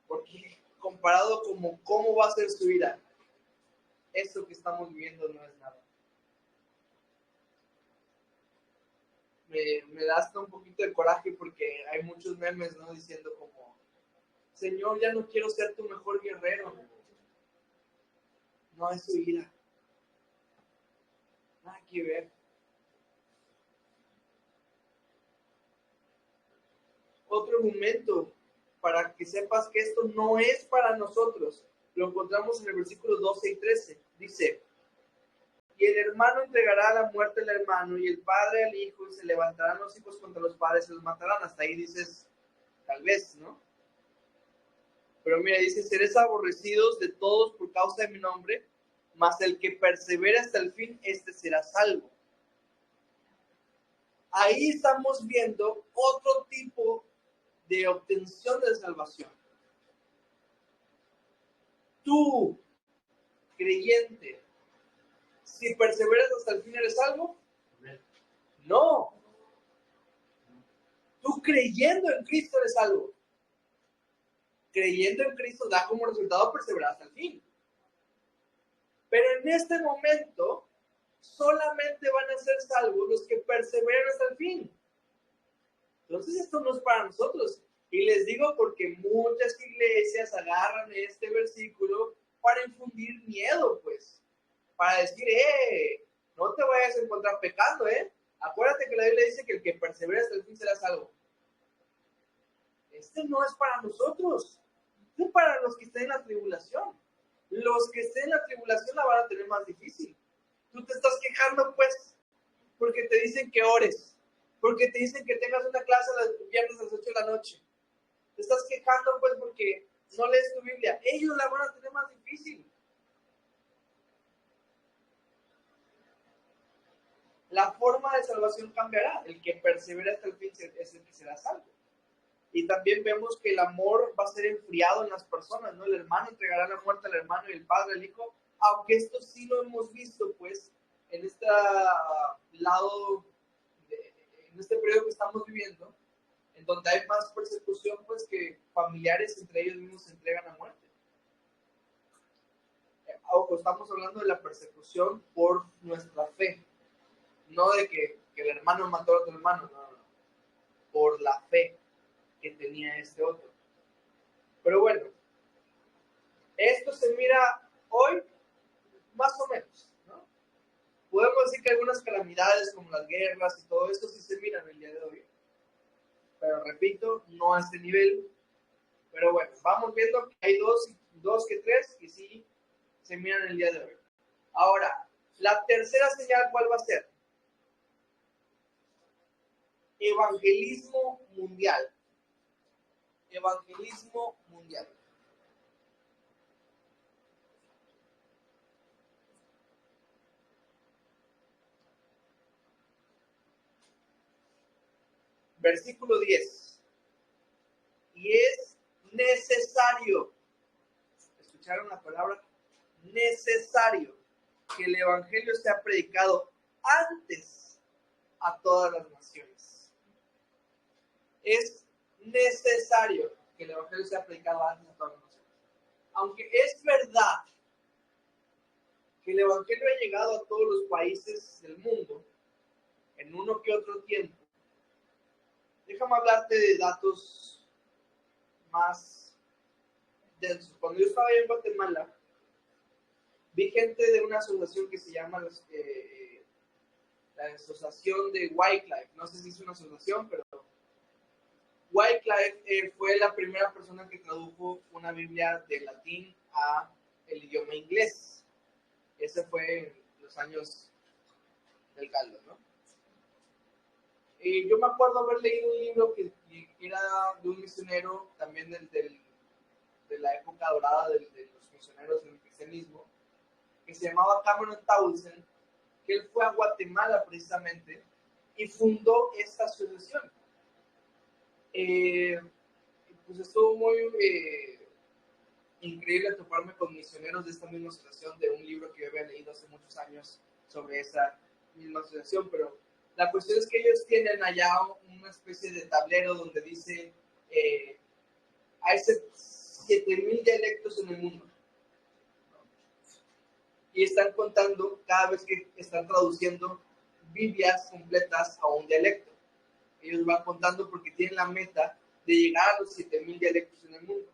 Porque comparado como cómo va a ser su ira, eso que estamos viviendo no es nada. Me da hasta un poquito de coraje porque hay muchos memes, ¿no? Diciendo como, Señor, ya no quiero ser tu mejor guerrero. No es su ira. Nada que ver. Otro argumento para que sepas que esto no es para nosotros, lo encontramos en el versículo 12 y 13. Dice, y el hermano entregará a la muerte al hermano, y el padre al hijo, y se levantarán los hijos contra los padres y los matarán. Hasta ahí dices, tal vez, ¿no? Pero mira, dice, seréis aborrecidos de todos por causa de mi nombre, mas el que persevera hasta el fin, este será salvo. Ahí estamos viendo otro tipo de obtención de salvación. Tú, creyente, si perseveras hasta el fin, ¿eres salvo? No. Tú creyendo en Cristo eres salvo. Creyendo en Cristo da como resultado perseverar hasta el fin. Pero en este momento, solamente van a ser salvos los que perseveran hasta el fin. Entonces esto no es para nosotros. Y les digo porque muchas iglesias agarran este versículo para infundir miedo, pues. Para decir, no te vayas a encontrar pecando, Acuérdate que la Biblia dice que el que persevera hasta el fin será salvo. Este no es para nosotros. Este es para los que estén en la tribulación. Los que estén en la tribulación la van a tener más difícil. Tú te estás quejando, pues, porque te dicen que ores. Porque te dicen que tengas una clase los viernes a las 8 de la noche. Te estás quejando, pues, porque no lees tu Biblia. Ellos la van a tener más difícil. La forma de salvación cambiará. El que persevera hasta el fin es el que será salvo. Y también vemos que el amor va a ser enfriado en las personas, ¿no? El hermano entregará la muerte al hermano y el padre al hijo. Aunque esto sí lo hemos visto, pues, en este lado, en este periodo que estamos viviendo, en donde hay más persecución, pues, que familiares entre ellos mismos se entregan a muerte. Estamos hablando de la persecución por nuestra fe. No de que el hermano mató a otro hermano, no. Por la fe que tenía este otro. Pero bueno, esto se mira hoy más o menos, ¿no? Podemos decir que algunas calamidades como las guerras y todo esto sí se miran el día de hoy. Pero repito, no a este nivel. Pero bueno, vamos viendo que hay dos que tres que sí se miran el día de hoy. Ahora, la tercera señal, ¿cuál va a ser? Evangelismo mundial. Evangelismo mundial. Versículo 10. Y es necesario, ¿escucharon la palabra? Necesario que el evangelio sea predicado antes a todas las naciones. Es necesario que el evangelio sea predicado antes a todas las naciones. Aunque es verdad que el evangelio ha llegado a todos los países del mundo en uno que otro tiempo, déjame hablarte de datos más densos. Cuando yo estaba en Guatemala, vi gente de una asociación que se llama la Asociación de Wycliffe. No sé si es una asociación, pero Wycliffe fue la primera persona que tradujo una Biblia de latín a el idioma inglés. Ese fue en los años del caldo, ¿no? Y yo me acuerdo haber leído un libro que era de un misionero también de la época dorada de los misioneros del cristianismo, que se llamaba Cameron Townsend, que él fue a Guatemala precisamente y fundó esta asociación. Pues estuvo muy increíble toparme con misioneros de esta misma asociación, de un libro que yo había leído hace muchos años sobre esa misma asociación, pero la cuestión es que ellos tienen allá una especie de tablero donde dice hay 7,000 dialectos en el mundo. Y están contando cada vez que están traduciendo Biblias completas a un dialecto. Ellos van contando porque tienen la meta de llegar a los 7,000 dialectos en el mundo.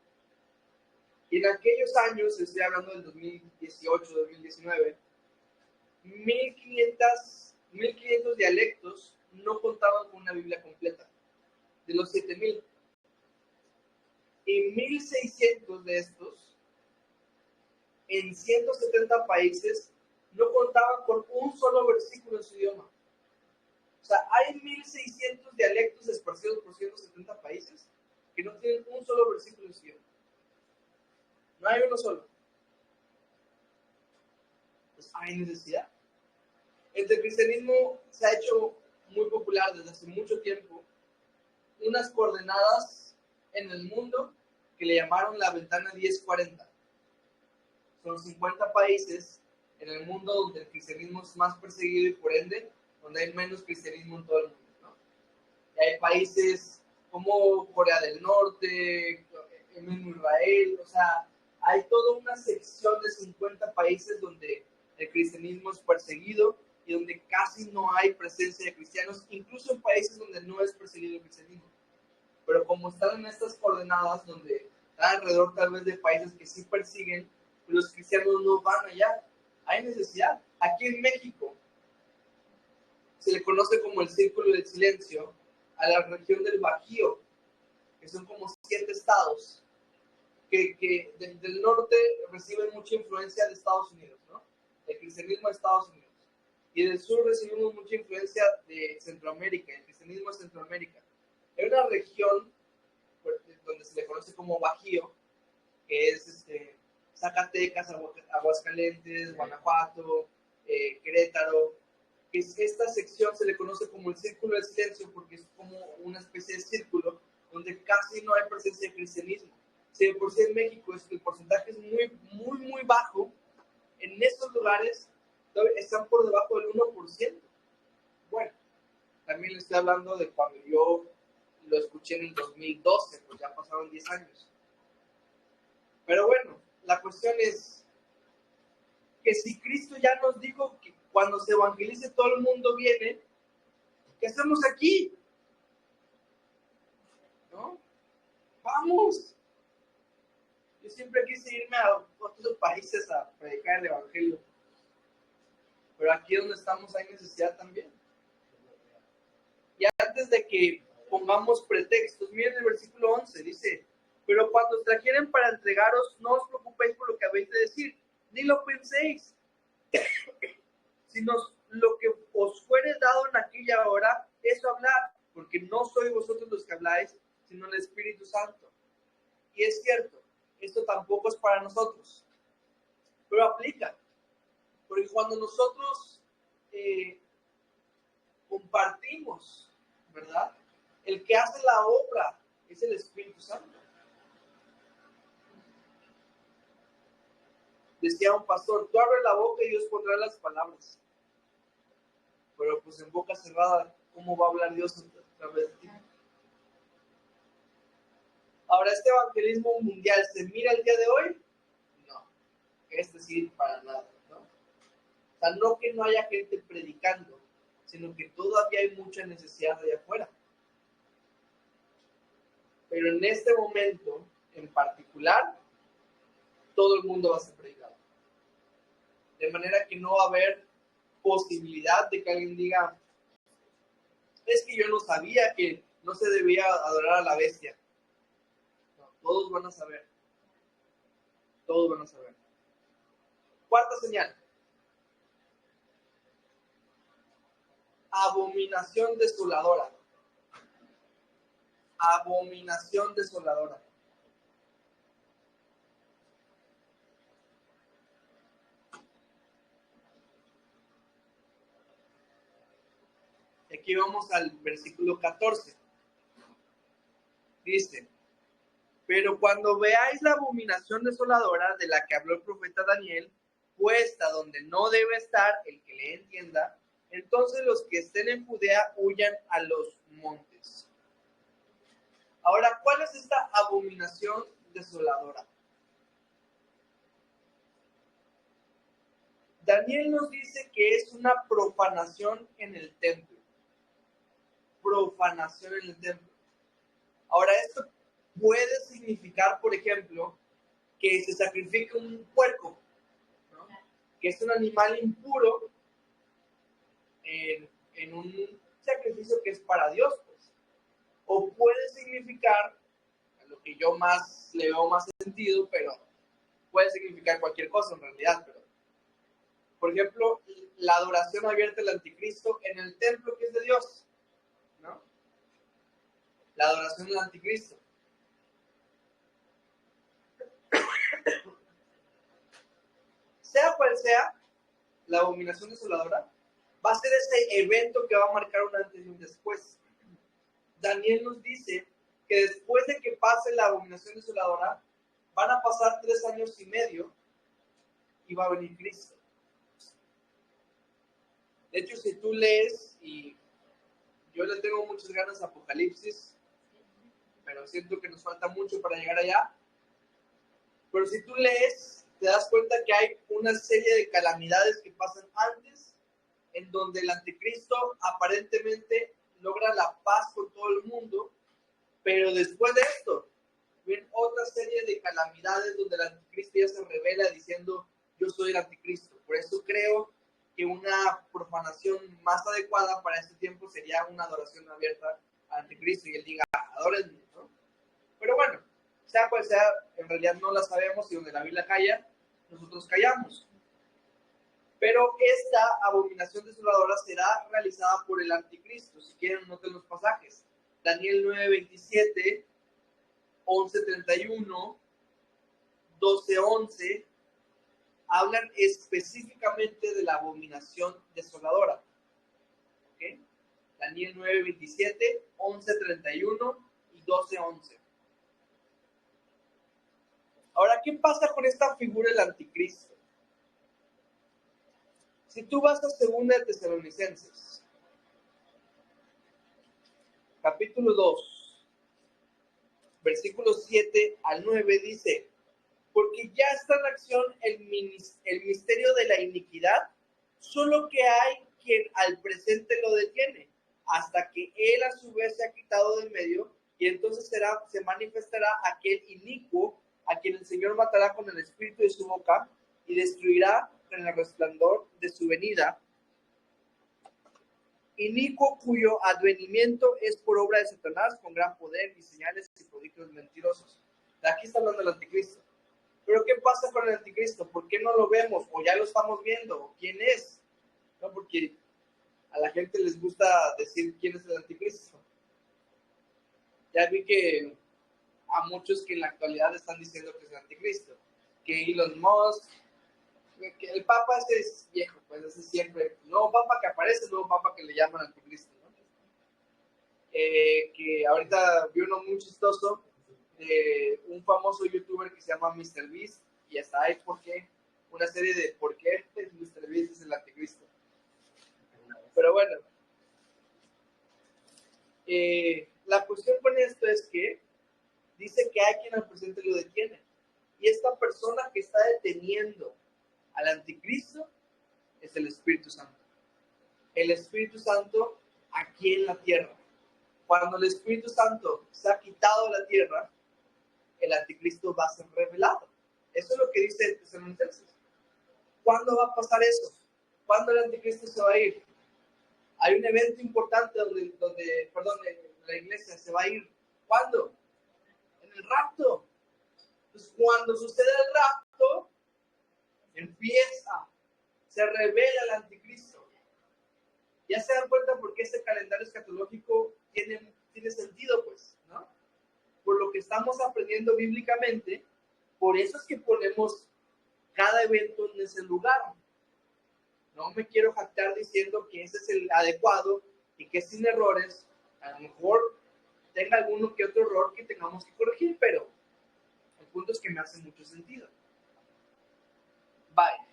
Y en aquellos años, estoy hablando del 2018, 2019, 1,500 dialectos no contaban con una Biblia completa, de los 7,000. Y 1,600 de estos, en 170 países, no contaban con un solo versículo en su idioma. O sea, hay 1,600 dialectos esparcidos por 170 países que no tienen un solo versículo en su idioma. No hay uno solo. Pues hay necesidad. El cristianismo se ha hecho muy popular desde hace mucho tiempo. Unas coordenadas en el mundo que le llamaron la ventana 1040. Son 50 países en el mundo donde el cristianismo es más perseguido y por ende donde hay menos cristianismo en todo el mundo, ¿no? Y hay países como Corea del Norte, el mismo Israel, o sea, hay toda una sección de 50 países donde el cristianismo es perseguido y donde casi no hay presencia de cristianos, incluso en países donde no es perseguido el cristianismo. Pero como están en estas coordenadas donde están alrededor tal vez de países que sí persiguen, los cristianos no van allá, hay necesidad. Aquí en México se le conoce como el Círculo del Silencio a la región del Bajío, que son como 7 estados que del norte reciben mucha influencia de Estados Unidos, ¿no? El cristianismo de Estados Unidos. Y del sur recibimos mucha influencia de Centroamérica, el cristianismo de Centroamérica. Hay una región donde se le conoce como Bajío, que es Zacatecas, Aguascalientes, Guanajuato, Querétaro. Esta sección se le conoce como el Círculo del Silencio porque es como una especie de círculo donde casi no hay presencia de cristianismo. Si de por sí en México el porcentaje es muy bajo, en estos lugares están por debajo del 1%. Bueno, también le estoy hablando de cuando yo lo escuché en el 2012, pues ya pasaron 10 años. Pero bueno, la cuestión es que si Cristo ya nos dijo que cuando se evangelice todo el mundo viene, ¿qué hacemos aquí? ¿No? ¡Vamos! Yo siempre quise irme a otros países a predicar el evangelio. Pero aquí donde estamos hay necesidad también. Y antes de que pongamos pretextos, miren el versículo 11, dice: pero cuando os trajeren para entregaros, no os preocupéis por lo que habéis de decir, ni lo penséis, sino lo que os fuere dado en aquella hora, eso hablar, porque no sois vosotros los que habláis, sino el Espíritu Santo. Y es cierto, esto tampoco es para nosotros, pero aplica. Porque cuando nosotros compartimos, ¿verdad? El que hace la obra es el Espíritu Santo. Decía un pastor, tú abres la boca y Dios pondrá las palabras. Pero pues en boca cerrada, ¿cómo va a hablar Dios a través de ti? Ahora, ¿este evangelismo mundial se mira el día de hoy? No. Es decir, para nada, ¿no? O sea, no que no haya gente predicando, sino que todavía hay mucha necesidad allá afuera. Pero en este momento, en particular, todo el mundo va a ser predicado. De manera que no va a haber posibilidad de que alguien diga, es que yo no sabía que no se debía adorar a la bestia. No, todos van a saber. Todos van a saber. Cuarta señal. Abominación desoladora. Abominación desoladora. Aquí vamos al versículo 14. Dice, pero cuando veáis la abominación desoladora de la que habló el profeta Daniel, puesta donde no debe estar, el que le entienda, entonces los que estén en Judea huyan a los montes. Ahora, ¿cuál es esta abominación desoladora? Daniel nos dice que es una profanación en el templo. Profanación en el templo. Ahora, esto puede significar, por ejemplo, que se sacrifique un puerco, ¿no? Que es un animal impuro en un sacrificio que es para Dios, pues. O puede significar, a lo que yo más le veo más sentido, pero puede significar cualquier cosa en realidad, pero por ejemplo, la adoración abierta al anticristo en el templo que es de Dios, ¿no? La adoración al anticristo. Sea cual sea la abominación desoladora, va a ser ese evento que va a marcar un antes y un después. Daniel nos dice que después de que pase la abominación desoladora, van a pasar 3 años y medio y va a venir Cristo. De hecho, si tú lees, y yo le tengo muchas ganas a Apocalipsis, pero siento que nos falta mucho para llegar allá. Pero si tú lees, te das cuenta que hay una serie de calamidades que pasan antes, en donde el anticristo aparentemente logra la paz con todo el mundo, pero después de esto, viene otra serie de calamidades donde el anticristo ya se revela diciendo, yo soy el anticristo. Por eso creo que una profanación más adecuada para este tiempo sería una adoración abierta al anticristo y él diga, adórenme, ¿no? Pero bueno, sea cual sea, en realidad no la sabemos y donde la Biblia calla, nosotros callamos. Pero esta abominación desoladora será realizada por el anticristo. Si quieren, noten los pasajes. Daniel 9:27, 11:31, 12:11, hablan específicamente de la abominación desoladora. ¿Okay? Daniel 9:27, 11:31 y 12:11. Ahora, ¿qué pasa con esta figura del anticristo? Si tú vas a 2 de Tesalonicenses, capítulo 2, versículos 7 al 9, dice, porque ya está en acción el misterio de la iniquidad, solo que hay quien al presente lo detiene, hasta que él a su vez se ha quitado de medio, y entonces se manifestará aquel inicuo, a quien el Señor matará con el espíritu de su boca, y destruirá en el resplandor de su venida, inicuo cuyo advenimiento es por obra de Satanás, con gran poder y señales y prodigios mentirosos. De aquí está hablando el anticristo. Pero ¿qué pasa con el anticristo? ¿Por qué no lo vemos? ¿O ya lo estamos viendo? ¿Quién es? No, porque a la gente les gusta decir quién es el anticristo. Ya vi que a muchos que en la actualidad están diciendo que es el anticristo. Que Elon Musk, que el Papa ese es viejo, pues ese siempre, nuevo Papa que aparece, nuevo Papa que le llaman anticristo, ¿no? Que ahorita vi uno muy chistoso de un famoso youtuber que se llama MrBeast, y hasta hay una serie de por qué MrBeast es el anticristo. Pero bueno, la cuestión con esto es que dice que hay quien al presente lo detiene, y esta persona que está deteniendo al anticristo es el Espíritu Santo. El Espíritu Santo aquí en la tierra. Cuando el Espíritu Santo se ha quitado de la tierra, el anticristo va a ser revelado. Eso es lo que dice el Tesalonicenses. ¿Cuándo va a pasar eso? ¿Cuándo el anticristo se va a ir? Hay un evento importante donde la iglesia se va a ir. ¿Cuándo? En el rapto. Entonces, cuando sucede el rapto, se revela el anticristo. Ya se dan cuenta por qué este calendario escatológico tiene sentido, pues, ¿no? Por lo que estamos aprendiendo bíblicamente, por eso es que ponemos cada evento en ese lugar. No me quiero jactar diciendo que ese es el adecuado y que sin errores, a lo mejor tenga alguno que otro error que tengamos que corregir, pero el punto es que me hace mucho sentido. Bye.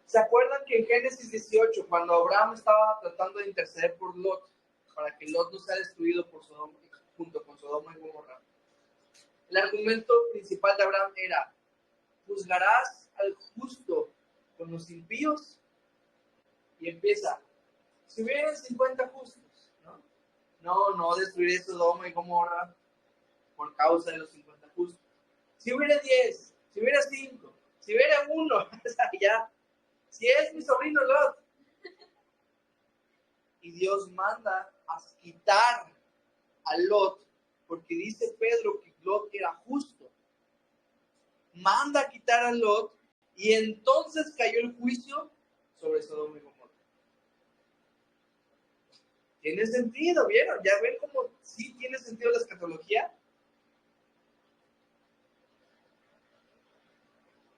¿Se acuerdan que en Génesis 18, cuando Abraham estaba tratando de interceder por Lot, para que Lot no sea destruido por Sodoma, junto con Sodoma y Gomorra? El argumento principal de Abraham era: ¿juzgarás al justo con los impíos? Y empieza: si hubieran 50 justos, no destruiré Sodoma y Gomorra por causa de los 50 justos. Si hubiera 10, si hubiera 5, si hubiera 1, o sea, ya. Si es mi sobrino Lot. Y Dios manda a quitar a Lot, porque dice Pedro que Lot era justo. Manda a quitar a Lot, y entonces cayó el juicio sobre Sodoma y Gomorra. ¿Tiene sentido? ¿Vieron? ¿Ya ven cómo sí tiene sentido la escatología?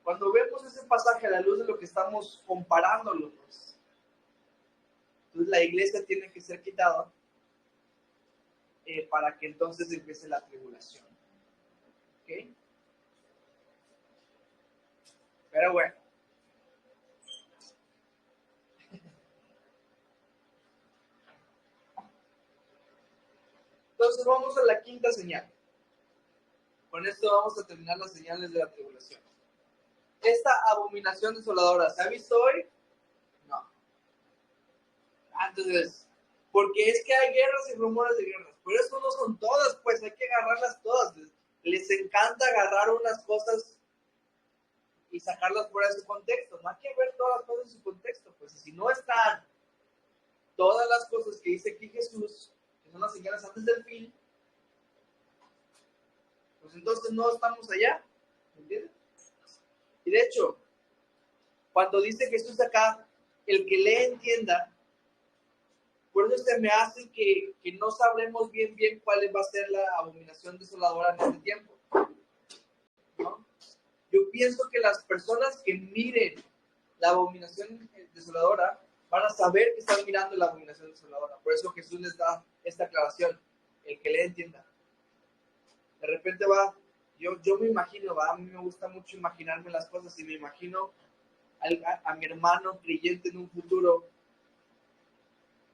Cuando vemos ese pasaje a la luz de lo que estamos comparándolo, pues, entonces la iglesia tiene que ser quitada para que entonces empiece la tribulación. ¿Ok? Pero bueno. Entonces vamos a la quinta señal. Con esto vamos a terminar las señales de la tribulación. Esta abominación desoladora, ¿se ha visto hoy? No. Entonces, porque es que hay guerras y rumores de guerras. Pero eso no son todas, pues hay que agarrarlas todas. Les encanta agarrar unas cosas y sacarlas fuera de su contexto. No hay que ver todas las cosas en su contexto. Pues si no están todas las cosas que dice aquí Jesús, que son las señales antes del fin, pues entonces no estamos allá. ¿Me entiendes? Y de hecho, cuando dice Jesús acá, el que lee entienda, por eso se me hace que no sabremos bien cuál va a ser la abominación desoladora en este tiempo, ¿no? Yo pienso que las personas que miren la abominación desoladora van a saber que están mirando la abominación desoladora. Por eso Jesús les da esta aclaración, el que lee entienda. De repente yo me imagino, a mí me gusta mucho imaginarme las cosas, y me imagino a mi hermano creyente en un futuro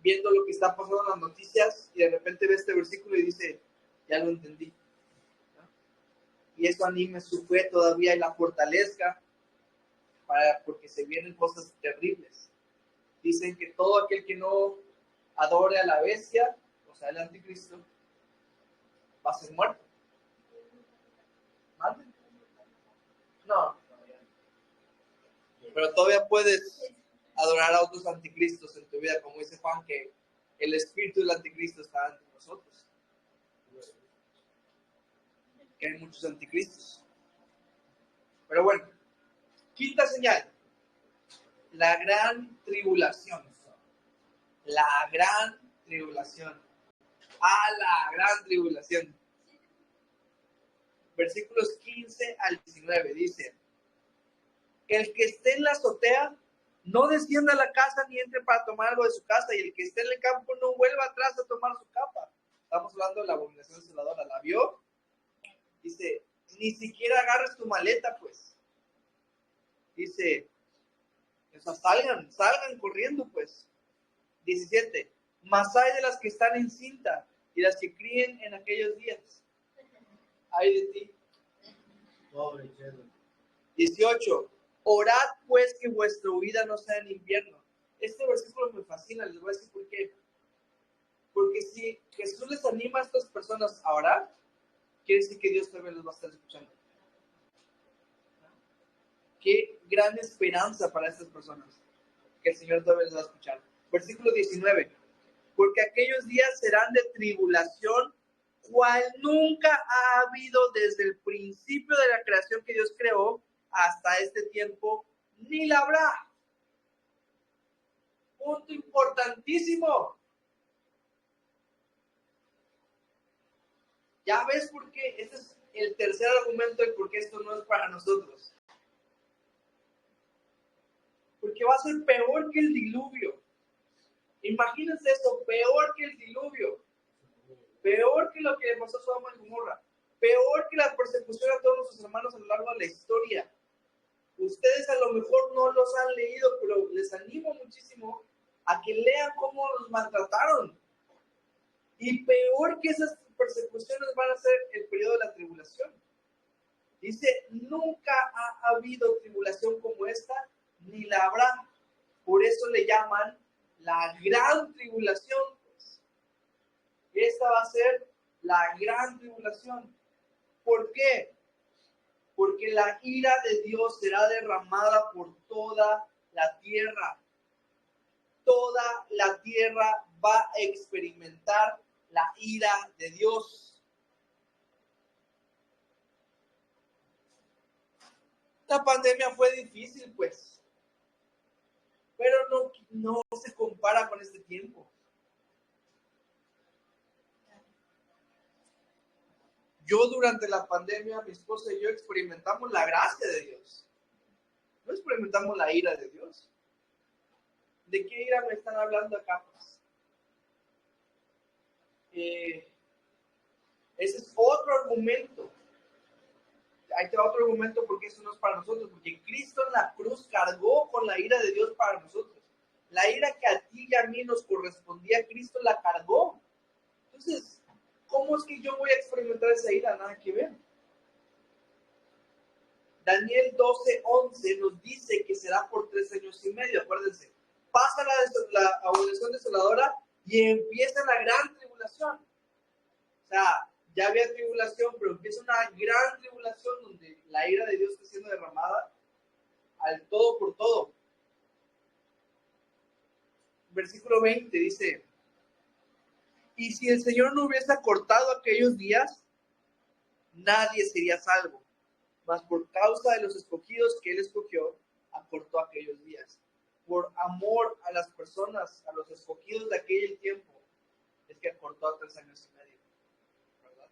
viendo lo que está pasando en las noticias, y de repente ve este versículo y dice: ya lo entendí, ¿no? Y eso anime su fe todavía y la fortalezca, porque se vienen cosas terribles. Dicen que todo aquel que no adore a la bestia, o sea, el anticristo, va a ser muerto. ¿Mande? No. Pero todavía puedes adorar a otros anticristos en tu vida, como dice Juan, que el espíritu del anticristo está entre nosotros. Que hay muchos anticristos. Pero bueno, quinta señal: la gran tribulación. La gran tribulación. La gran tribulación. versículos 15 al 19, dice: el que esté en la azotea, no descienda a la casa ni entre para tomar algo de su casa, y el que esté en el campo no vuelva atrás a tomar su capa. Estamos hablando de la abominación desoladora. ¿La vio? Dice, ni siquiera agarres tu maleta, pues. Dice, o sea, salgan corriendo, pues. 17, mas hay de las que están en cinta y las que críen en aquellos días. Ay de ti. Pobre Chelo. 18, orad pues que vuestra huida no sea en invierno. Este versículo me fascina, les voy a decir por qué. Porque si Jesús les anima a estas personas a orar, quiere decir que Dios también los va a estar escuchando. Qué gran esperanza para estas personas, que el Señor todavía les va a escuchar. Versículo 19, porque aquellos días serán de tribulación, cual nunca ha habido desde el principio de la creación que Dios creó hasta este tiempo, ni la habrá. Punto importantísimo. Ya ves por qué. Este es el tercer argumento de por qué esto no es para nosotros. Porque va a ser peor que el diluvio. Imagínense esto, peor que el diluvio. Peor que lo que le pasó a Sodoma y Gomorra. Peor que la persecución a todos sus hermanos a lo largo de la historia. Ustedes a lo mejor no los han leído, pero les animo muchísimo a que lean cómo los maltrataron. Y peor que esas persecuciones van a ser el periodo de la tribulación. Dice, nunca ha habido tribulación como esta, ni la habrá. Por eso le llaman la gran tribulación. Pues. Esta va a ser la gran tribulación. ¿Por qué? Porque la ira de Dios será derramada por toda la tierra. Toda la tierra va a experimentar la ira de Dios. La pandemia fue difícil, pues, pero no se compara con este tiempo. Yo durante la pandemia, mi esposa y yo experimentamos la gracia de Dios. No experimentamos la ira de Dios. ¿De qué ira me están hablando acá? Pues? Ese es otro argumento. Ahí te va otro argumento porque eso no es para nosotros. Porque Cristo en la cruz cargó con la ira de Dios para nosotros. La ira que a ti y a mí nos correspondía, Cristo la cargó. Entonces, ¿cómo es que yo voy a experimentar esa ira? Nada que ver. Daniel 12:11 nos dice que será por 3 años y medio. Acuérdense, pasa la abominación desoladora y empieza la gran tribulación. O sea, ya había tribulación, pero empieza una gran tribulación donde la ira de Dios está siendo derramada al todo por todo. Versículo 20 dice, y si el Señor no hubiese acortado aquellos días, nadie sería salvo. Mas por causa de los escogidos que Él escogió, acortó aquellos días. Por amor a las personas, a los escogidos de aquel tiempo, es que acortó a 3 años y medio. ¿Verdad?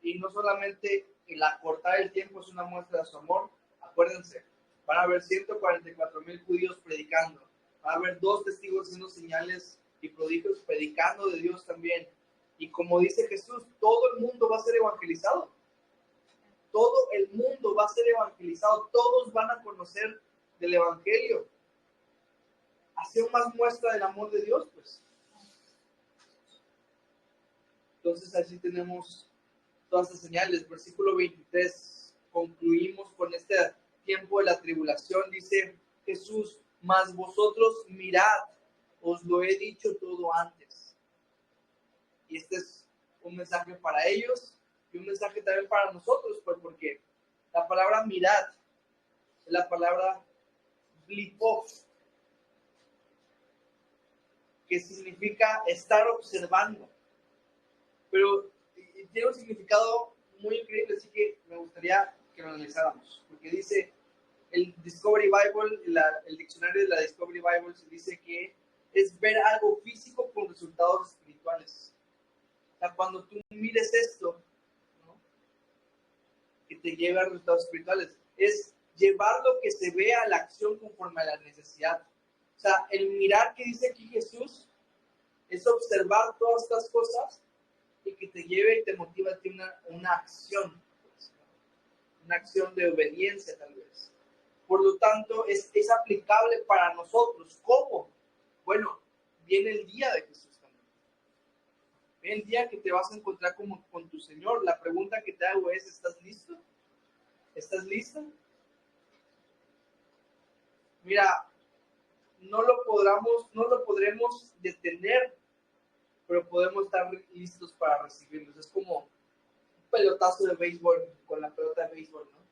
Y no solamente el acortar el tiempo es una muestra de su amor. Acuérdense, van a haber 144,000 judíos predicando. Va a haber 2 testigos haciendo señales y prodigios predicando de Dios también. Y como dice Jesús, todo el mundo va a ser evangelizado. Todo el mundo va a ser evangelizado. Todos van a conocer del evangelio. Así aún más muestra del amor de Dios, pues. Entonces así tenemos todas las señales. Versículo 23. Concluimos con este tiempo de la tribulación. Dice Jesús, mas vosotros mirad, os lo he dicho todo antes. Y este es un mensaje para ellos y un mensaje también para nosotros, pues porque la palabra mirad es la palabra blipov, que significa estar observando. Pero tiene un significado muy increíble, así que me gustaría que lo analizáramos. Porque dice el Discovery Bible, el diccionario de la Discovery Bible, dice que es ver algo físico con resultados espirituales. O sea, cuando tú mires esto, ¿no?, que te lleve a resultados espirituales, es llevar lo que se ve a la acción conforme a la necesidad. O sea, el mirar que dice aquí Jesús es observar todas estas cosas y que te lleve y te motiva a ti una acción, pues, una acción de obediencia tal vez. Por lo tanto, es aplicable para nosotros. ¿Cómo? Bueno, viene el día de Jesús también. Viene el día que te vas a encontrar con tu Señor. La pregunta que te hago es, ¿estás listo? ¿Estás lista? Mira, no lo podremos detener, pero podemos estar listos para recibirlos. Es como un pelotazo de béisbol con la pelota de béisbol, ¿no?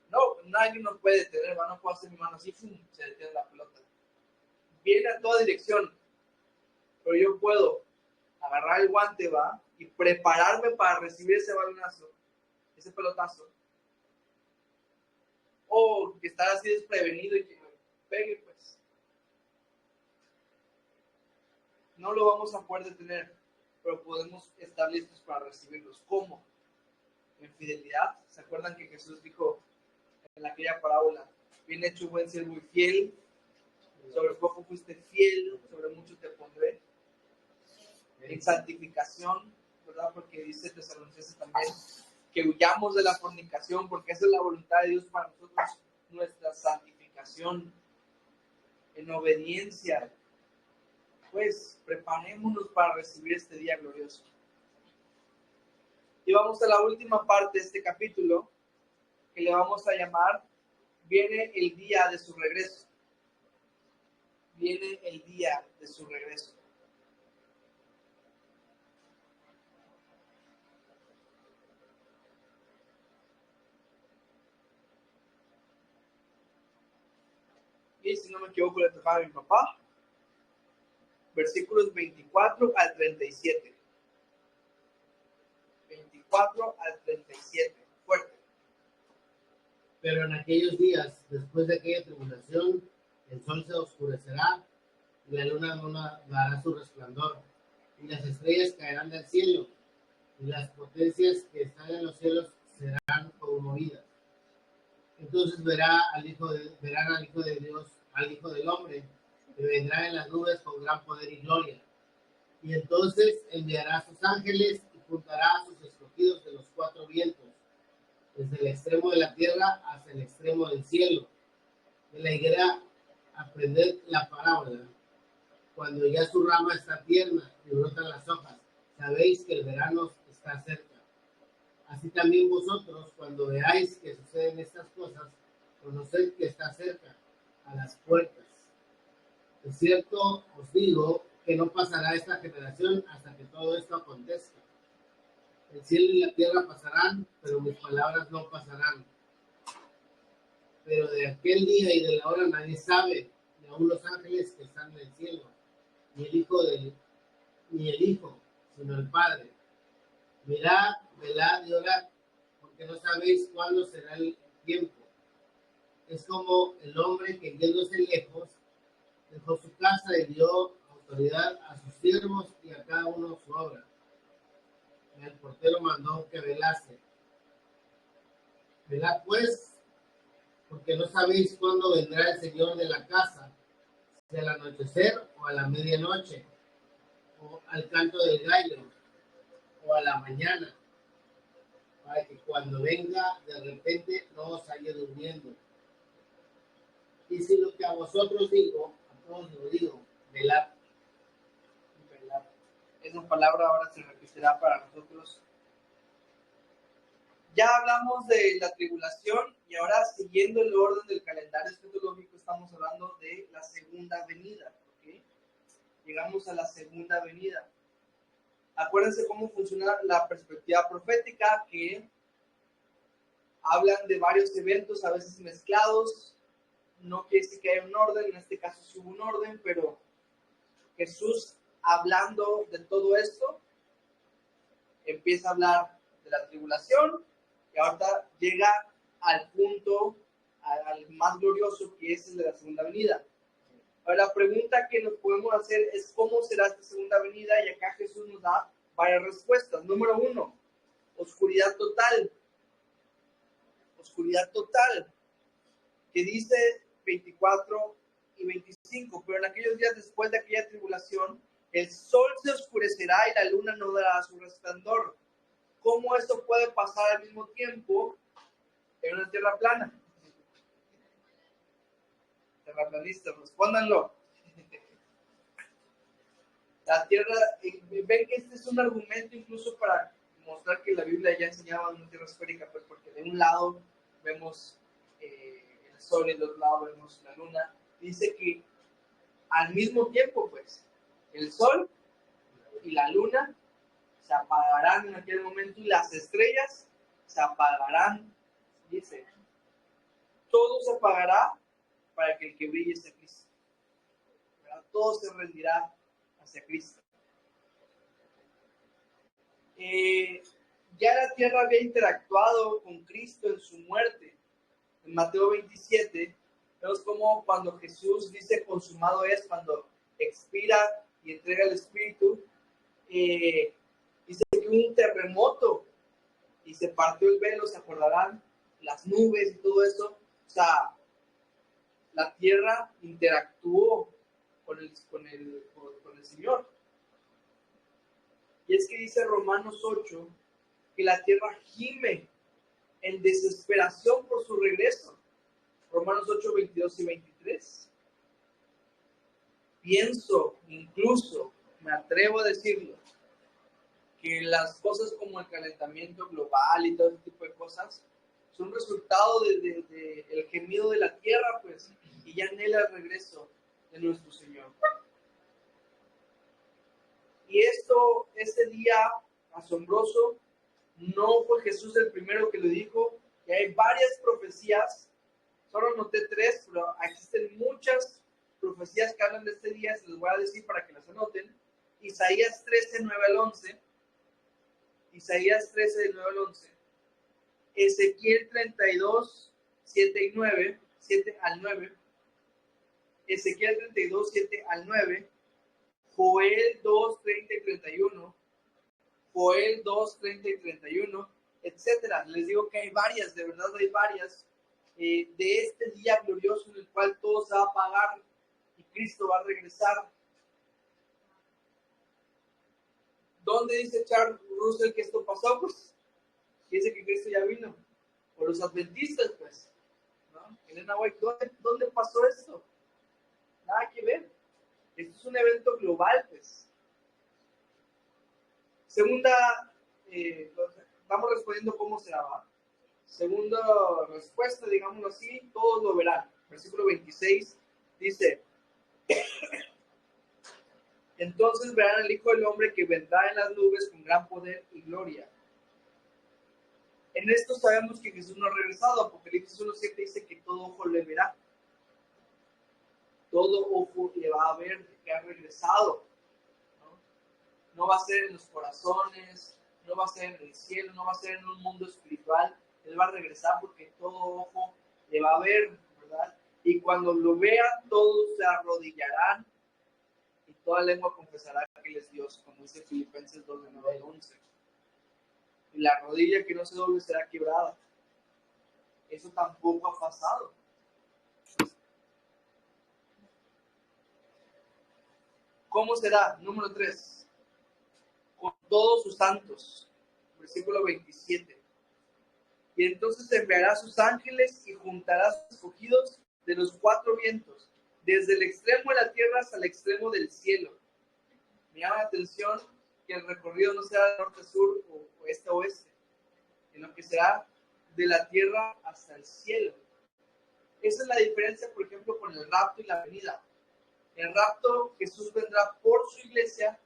No, nadie nos puede detener, no puedo hacer mi mano así, ¡fum!, se detiene la pelota. Viene a toda dirección, pero yo puedo agarrar el guante, ¿va?, y prepararme para recibir ese balonazo, ese pelotazo. O estar así desprevenido y que me pegue, pues. No lo vamos a poder detener, pero podemos estar listos para recibirlos. ¿Cómo? En fidelidad. ¿Se acuerdan que Jesús dijo en aquella parábola: bien hecho, buen siervo y fiel, sobre poco fuiste fiel, sobre mucho te pondré? En santificación, ¿verdad? Porque dice Tesalonicenses también que huyamos de la fornicación, porque esa es la voluntad de Dios para nosotros, nuestra santificación. En obediencia, pues preparémonos para recibir este día glorioso. Y vamos a la última parte de este capítulo, que le vamos a llamar viene el día de su regreso. Viene el día de su regreso. Y si no me equivoco, le tocaba a mi papá. Versículos 24 al 37. 24 al 37. Fuerte. Pero en aquellos días, después de aquella tribulación, el sol se oscurecerá y la luna no dará su resplandor, y las estrellas caerán del cielo, y las potencias que están en los cielos serán conmovidas. Entonces verán al Hijo de Dios, al Hijo del Hombre, que vendrá en las nubes con gran poder y gloria. Y entonces enviará a sus ángeles y juntará a sus escogidos de los cuatro vientos, desde el extremo de la tierra hasta el extremo del cielo. De la higuera aprended la parábola. Cuando ya su rama está tierna y brotan las hojas, sabéis que el verano está cerca. Así también vosotros, cuando veáis que suceden estas cosas, conoced que está cerca, a las puertas. Es cierto, os digo, que no pasará esta generación hasta que todo esto acontezca. El cielo y la tierra pasarán, pero mis palabras no pasarán. Pero de aquel día y de la hora nadie sabe, ni aun los ángeles que están en el cielo, ni el Hijo, sino el Padre. Mirad, velad y orad, porque no sabéis cuándo será el tiempo. Es como el hombre que yéndose lejos, dejó su casa y dio autoridad a sus siervos y a cada uno su obra. Y el portero mandó que velase. Velad pues, porque no sabéis cuándo vendrá el Señor de la casa, si al anochecer o a la medianoche, o al canto del gallo, o a la mañana, para que cuando venga de repente no os haya durmiendo. Y si lo que a vosotros digo, a todos lo digo, velad. Velad. Esa palabra ahora se repetirá para nosotros. Ya hablamos de la tribulación y ahora, siguiendo el orden del calendario escatológico, estamos hablando de la segunda venida. ¿Okay? Llegamos a la segunda venida. Acuérdense cómo funciona la perspectiva profética, que hablan de varios eventos, a veces mezclados. No quiere decir que haya un orden, en este caso sí hubo un orden, pero Jesús, hablando de todo esto, empieza a hablar de la tribulación y ahorita llega al punto, al más glorioso, que es el de la segunda venida. Ahora, la pregunta que nos podemos hacer es cómo será esta segunda venida, y acá Jesús nos da varias respuestas. Número 1, oscuridad total. Oscuridad total, que dice 24 y 25, pero en aquellos días después de aquella tribulación, el sol se oscurecerá y la luna no dará su resplandor. ¿Cómo esto puede pasar al mismo tiempo en una tierra plana? Terraplanistas, respóndanlo. La tierra, ven que este es un argumento incluso para mostrar que la Biblia ya enseñaba una tierra esférica, pues porque de un lado vemos el sol y del otro lado vemos la luna. Dice que al mismo tiempo, pues, el sol y la luna se apagarán en aquel momento y las estrellas se apagarán. Dice, todo se apagará para que el que brille sea Cristo. ¿Verdad? Todo se rendirá hacia Cristo. Ya la tierra había interactuado con Cristo en su muerte. En Mateo 27, vemos como cuando Jesús dice consumado es, cuando expira y entrega el Espíritu, dice que hubo un terremoto y se partió el velo, se acordarán, las nubes y todo eso. O sea, la tierra interactuó con el Señor. Y es que dice Romanos 8 que la tierra gime en desesperación por su regreso. Romanos 8, 22 y 23. Pienso, incluso, me atrevo a decirlo, que las cosas como el calentamiento global y todo ese tipo de cosas son resultado del gemido de la tierra, pues, y ya anhela el regreso de nuestro Señor. Y este día asombroso, no fue Jesús el primero que lo dijo, y hay varias profecías, solo noté 3, pero existen muchas profecías que hablan de este día, se les voy a decir para que las anoten. Isaías 13, 9 al 11, Isaías 13, del 9 al 11, Ezequiel 32, 7 y 9, 7 al 9, Ezequiel 32, 7 al 9, Joel 2, 30 y 31, Joel 2, 30 y 31, etcétera. Les digo que hay varias, de verdad hay varias, de este día glorioso en el cual todo se va a apagar y Cristo va a regresar. ¿Dónde dice Charles Russell que esto pasó? Pues dice que Cristo ya vino. Por los adventistas, pues, ¿no? Elena White, ¿dónde pasó esto? Nada que ver. Esto es un evento global, pues. Segunda, vamos respondiendo cómo será, ¿va? Segunda respuesta, digámoslo así, todos lo verán. Versículo 26 dice, entonces verán al Hijo del Hombre que vendrá en las nubes con gran poder y gloria. En esto sabemos que Jesús no ha regresado. Apocalipsis 1:7 dice que todo ojo le verá. Todo ojo le va a ver que ha regresado. No va a ser en los corazones, no va a ser en el cielo, no va a ser en un mundo espiritual. Él va a regresar porque todo ojo le va a ver, ¿verdad? Y cuando lo vean, todos se arrodillarán y toda lengua confesará que Él es Dios, como dice Filipenses 2, 9 al 11. Y la rodilla que no se doble será quebrada. Eso tampoco ha pasado. ¿Cómo será? Número 3. Con todos sus santos. Versículo 27. Y entonces enviará a sus ángeles y juntará a sus escogidos de los 4 vientos, desde el extremo de la tierra hasta el extremo del cielo. Me llama la atención que el recorrido no sea de norte a sur o oeste a oeste, sino que será de la tierra hasta el cielo. Esa es la diferencia, por ejemplo, con el rapto y la venida. El rapto, Jesús vendrá por su iglesia,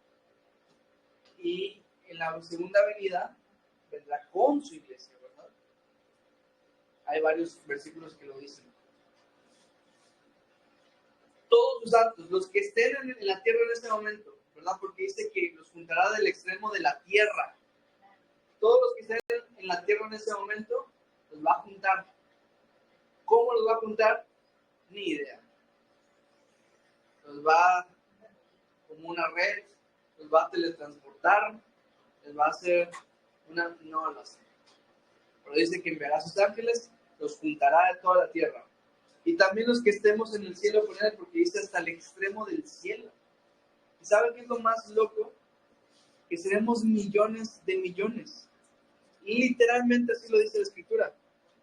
y en la segunda venida vendrá con su iglesia, ¿verdad? Hay varios versículos que lo dicen. Todos los santos, los que estén en la tierra en este momento, ¿verdad? Porque dice que los juntará del extremo de la tierra. Todos los que estén en la tierra en ese momento, los va a juntar. ¿Cómo los va a juntar? Ni idea. los va como una red, los va a teletransportar, les va a hacer no lo sé. Pero dice que enviará a sus ángeles, los juntará de toda la tierra. Y también los que estemos en el cielo con él, porque dice hasta el extremo del cielo. ¿Y saben qué es lo más loco? Que seremos millones de millones. Literalmente así lo dice la Escritura.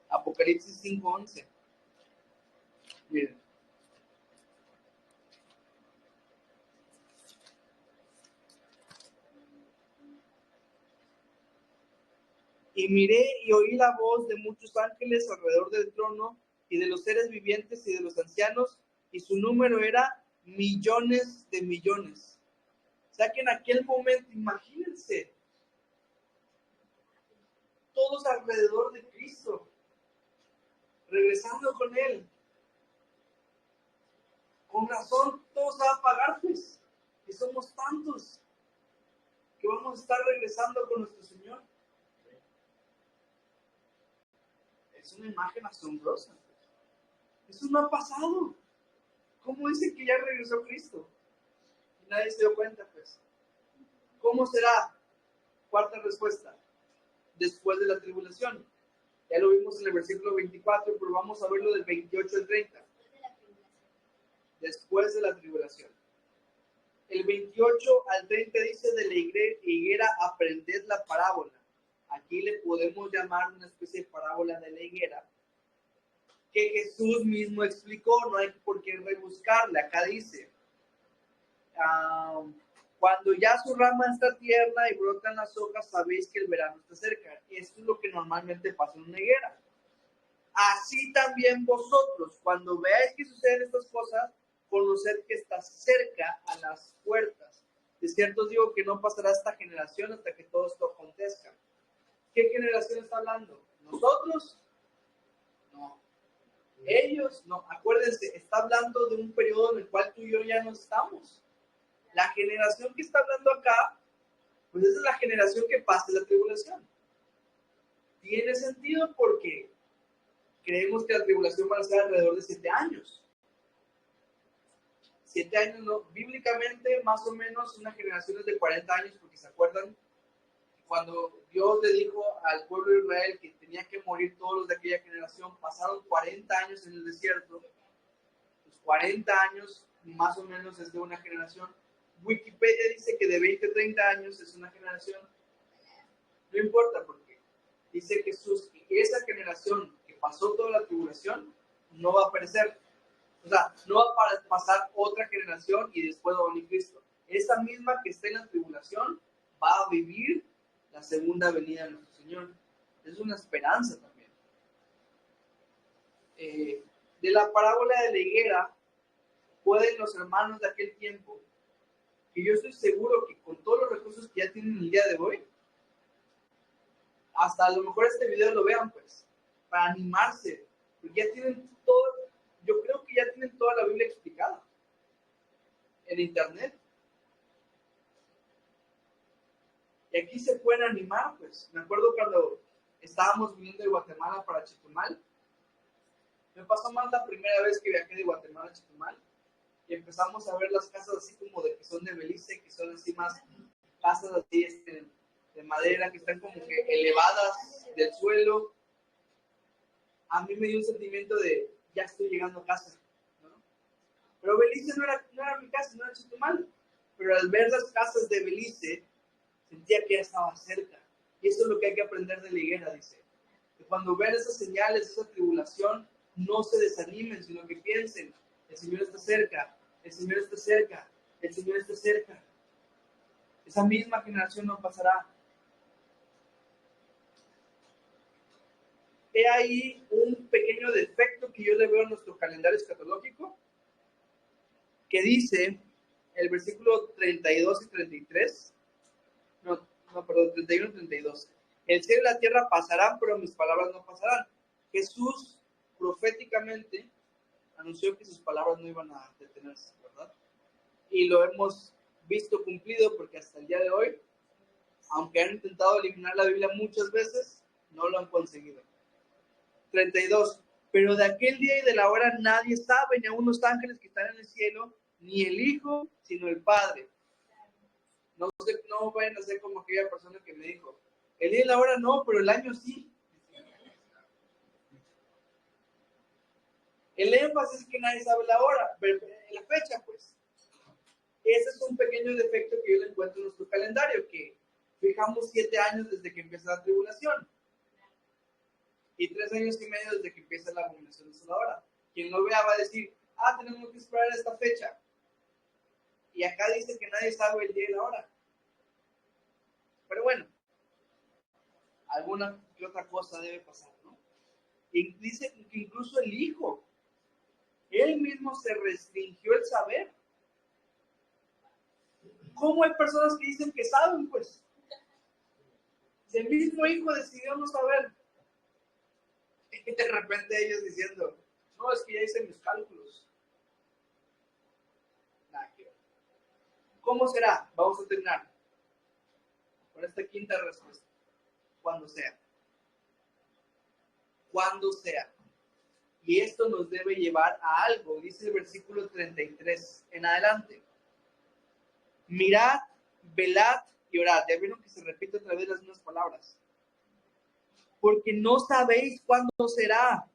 Apocalipsis 5:11. Miren. Y miré y oí la voz de muchos ángeles alrededor del trono y de los seres vivientes y de los ancianos, y su número era millones de millones. O sea que en aquel momento, imagínense, todos alrededor de Cristo, regresando con Él. Con razón, todo se va a pagar, pues, y somos tantos que vamos a estar regresando con nuestro Señor. Es una imagen asombrosa. Eso no ha pasado. ¿Cómo dice que ya regresó Cristo? Y nadie se dio cuenta, pues. ¿Cómo será? Cuarta respuesta. Después de la tribulación. Ya lo vimos en el versículo 24, pero vamos a verlo del 28 al 30. Después de la tribulación. El 28 al 30 dice de la higuera, aprended la parábola. Aquí le podemos llamar una especie de parábola de la higuera, que Jesús mismo explicó, no hay por qué rebuscarla. Acá dice, cuando ya su rama está tierna y brotan las hojas, sabéis que el verano está cerca. Esto es lo que normalmente pasa en una higuera. Así también vosotros, cuando veáis que suceden estas cosas, conoced que está cerca a las puertas. De cierto os digo que no pasará esta generación hasta que todo esto acontezca. ¿Qué generación está hablando? ¿Nosotros? No. Ellos, no. Acuérdense, está hablando de un periodo en el cual tú y yo ya no estamos. La generación que está hablando acá, pues esa es la generación que pasa la tribulación. Tiene sentido porque creemos que la tribulación va a ser alrededor de 7 años. 7 años, no. Bíblicamente, más o menos, una generación es de 40 años, porque se acuerdan cuando Dios le dijo al pueblo de Israel que tenía que morir todos los de aquella generación, pasaron 40 años en el desierto. Los 40 años más o menos es de una generación. Wikipedia dice que de 20 a 30 años es una generación. No importa porque dice Jesús que esa generación que pasó toda la tribulación no va a perecer. O sea, no va a pasar otra generación y después va a venir Cristo. Esa misma que está en la tribulación va a vivir la segunda venida de nuestro Señor. Es una esperanza también. De la parábola de la higuera, pueden los hermanos de aquel tiempo, que yo estoy seguro que con todos los recursos que ya tienen el día de hoy, hasta a lo mejor este video lo vean, pues, para animarse, porque ya tienen todo, yo creo que ya tienen toda la Biblia explicada en internet. Y aquí se pueden animar, pues. Me acuerdo cuando estábamos viniendo de Guatemala para Chetumal. Me pasó más la primera vez que viajé de Guatemala a Chetumal. Y empezamos a ver las casas así como de que son de Belice, que son así más casas así de madera, que están como que elevadas del suelo. A mí me dio un sentimiento de, ya estoy llegando a casa, ¿no? Pero Belice no era mi casa, no era Chetumal. Pero al ver las casas de Belice, sentía que ya estaba cerca. Y eso es lo que hay que aprender de la higuera, dice. Que cuando vean esas señales, esa tribulación, no se desanimen, sino que piensen, el Señor está cerca, el Señor está cerca, el Señor está cerca. Esa misma generación no pasará. He ahí un pequeño defecto que yo le veo en nuestro calendario escatológico, que dice, el versículo 32 y 33, perdón, 31 y 32. El cielo y la tierra pasarán, pero mis palabras no pasarán. Jesús proféticamente anunció que sus palabras no iban a detenerse, ¿verdad? Y lo hemos visto cumplido porque hasta el día de hoy, aunque han intentado eliminar la Biblia muchas veces, no lo han conseguido. 32. Pero de aquel día y de la hora nadie sabe, ni aun los ángeles que están en el cielo, ni el Hijo, sino el Padre. No vayan a ser como aquella persona que me dijo, el día y la hora no, pero el año sí. El énfasis es que nadie sabe la hora, pero la fecha, pues. Ese es un pequeño defecto que yo le encuentro en nuestro calendario, que fijamos 7 años desde que empieza la tribulación y 3 años y medio desde que empieza la abominación desoladora. Quien lo vea va a decir, tenemos que esperar esta fecha. Y acá dice que nadie sabe el día y la hora. Pero bueno, alguna que otra cosa debe pasar, ¿no? Y dice que incluso el Hijo, él mismo se restringió el saber. ¿Cómo hay personas que dicen que saben, pues? Si el mismo Hijo decidió no saber. Y de repente ellos diciendo, no, es que ya hice mis cálculos. Nada que ver. ¿Cómo será? Vamos a terminar con esta quinta respuesta. Cuando sea. Cuando sea. Y esto nos debe llevar a algo, dice el versículo 33 en adelante. Mirad, velad y orad. Ya vieron que se repite otra vez las mismas palabras. Porque no sabéis cuándo será.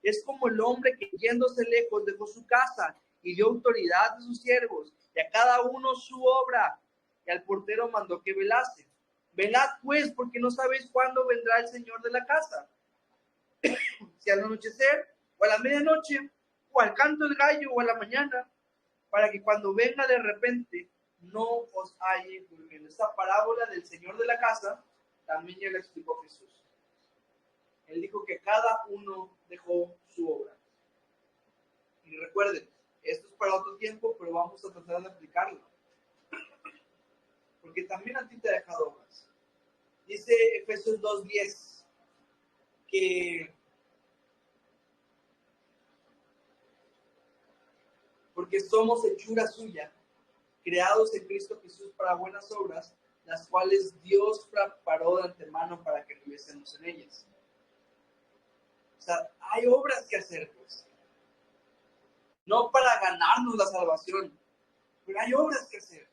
Es como el hombre que yéndose lejos dejó su casa y dio autoridad a sus siervos y a cada uno su obra. Y al portero mandó que velase. Velad pues, porque no sabéis cuándo vendrá el Señor de la casa. Si al anochecer, o a la medianoche, o al canto del gallo, o a la mañana, para que cuando venga de repente no os halle durmiendo. Esta parábola del Señor de la casa también ya la explicó Jesús. Él dijo que cada uno dejó su obra. Y recuerden, esto es para otro tiempo, pero vamos a tratar de aplicarlo. Porque también a ti te ha dejado obras. Dice Efesios 2:10 que porque somos hechura suya, creados en Cristo Jesús para buenas obras, las cuales Dios preparó de antemano para que viviésemos en ellas. O sea, hay obras que hacer, pues. No para ganarnos la salvación, pero hay obras que hacer.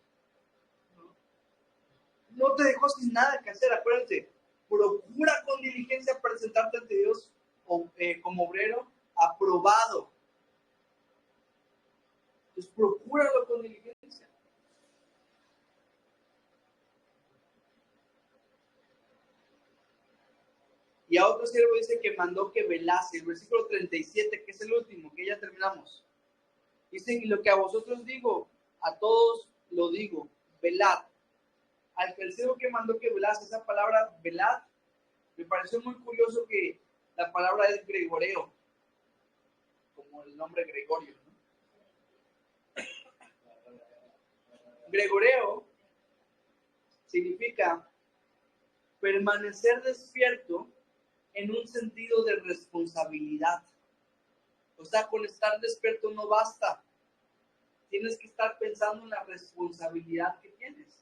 No te dejó sin nada que hacer, acuérdate. Procura con diligencia presentarte ante Dios como obrero aprobado. Entonces, procúralo con diligencia. Y a otro siervo dice que mandó que velase. El versículo 37, que es el último, que ya terminamos. Dice, y lo que a vosotros digo, a todos lo digo, velad. Al tercero que mandó que velase, esa palabra velad, me pareció muy curioso que la palabra es gregoreo, como el nombre Gregorio, ¿no? Gregoreo significa permanecer despierto en un sentido de responsabilidad. O sea, con estar despierto no basta. Tienes que estar pensando en la responsabilidad que tienes.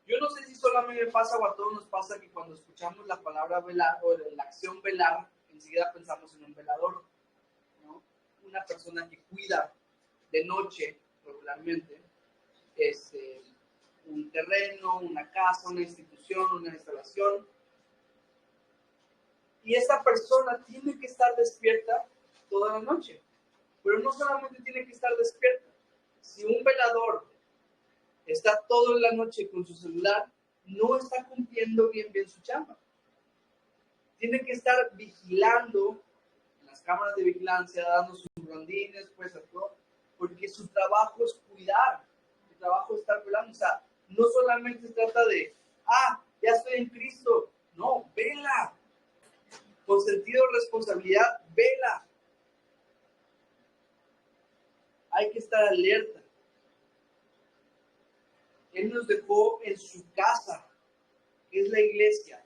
Yo no sé si solamente me pasa o a todos nos pasa que cuando escuchamos la palabra velar o la acción velar, enseguida pensamos en un velador, ¿no? Una persona que cuida de noche regularmente un terreno, una casa, una institución, una instalación. Y esa persona tiene que estar despierta toda la noche. Pero no solamente tiene que estar despierta. Si un velador está toda la noche con su celular, no está cumpliendo bien su chamba. Tiene que estar vigilando en las cámaras de vigilancia, dando sus rondines, pues, porque su trabajo es cuidar. Su trabajo es estar velando. O sea, no solamente se trata de, ya estoy en Cristo. No, vela. Con sentido de responsabilidad, vela. Hay que estar alerta. Él nos dejó en su casa, que es la iglesia.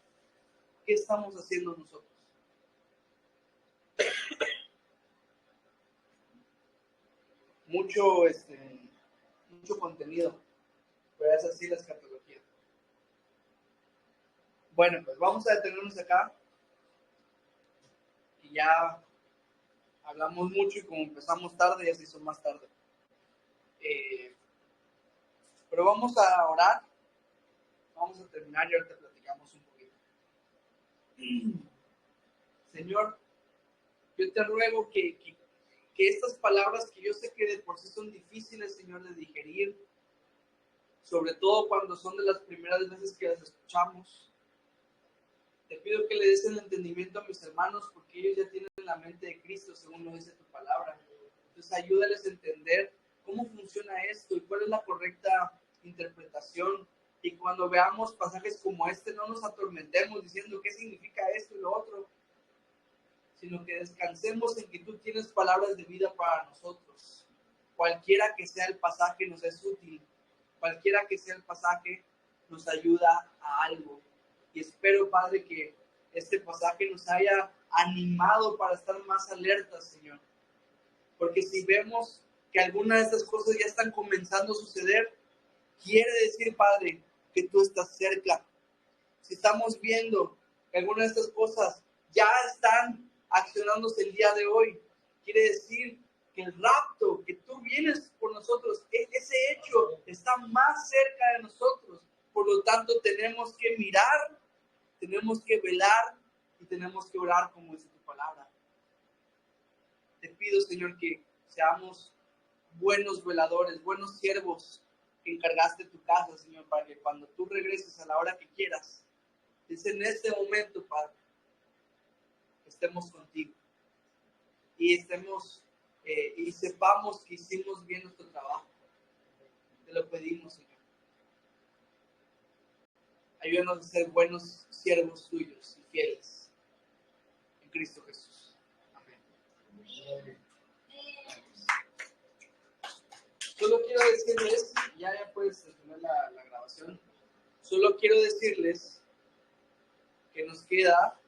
¿Qué estamos haciendo nosotros? Mucho contenido, pero es así la escatología. Bueno, pues vamos a detenernos acá. Y ya hablamos mucho y como empezamos tarde, ya se hizo más tarde. Pero vamos a orar. Vamos a terminar y ahorita platicamos un poquito. Señor, yo te ruego que estas palabras que yo sé que de por sí son difíciles, Señor, de digerir, sobre todo cuando son de las primeras veces que las escuchamos, te pido que le des el entendimiento a mis hermanos porque ellos ya tienen la mente de Cristo, según lo dice tu palabra. Entonces ayúdales a entender cómo funciona esto y cuál es la correcta interpretación. Y cuando veamos pasajes como este, no nos atormentemos diciendo qué significa esto y lo otro, sino que descansemos en que tú tienes palabras de vida para nosotros. Cualquiera que sea el pasaje nos es útil, cualquiera que sea el pasaje nos ayuda a algo. Y espero, Padre, que este pasaje nos haya animado para estar más alertas, Señor. Porque si vemos que algunas de estas cosas ya están comenzando a suceder, quiere decir, Padre, que tú estás cerca. Si estamos viendo que algunas de estas cosas ya están accionándose el día de hoy, quiere decir que el rapto, que tú vienes por nosotros, ese hecho está más cerca de nosotros. Por lo tanto, tenemos que mirar, tenemos que velar y tenemos que orar como dice tu palabra. Te pido, Señor, que seamos buenos veladores, buenos siervos que encargaste tu casa, Señor, para que cuando tú regreses a la hora que quieras, es en este momento, Padre, que estemos contigo y estemos y sepamos que hicimos bien nuestro trabajo. Te lo pedimos, Señor. Ayúdanos a ser buenos siervos tuyos y fieles en Cristo Jesús. Amén. Solo quiero decirles, ya puedes terminar la grabación. Solo quiero decirles que nos queda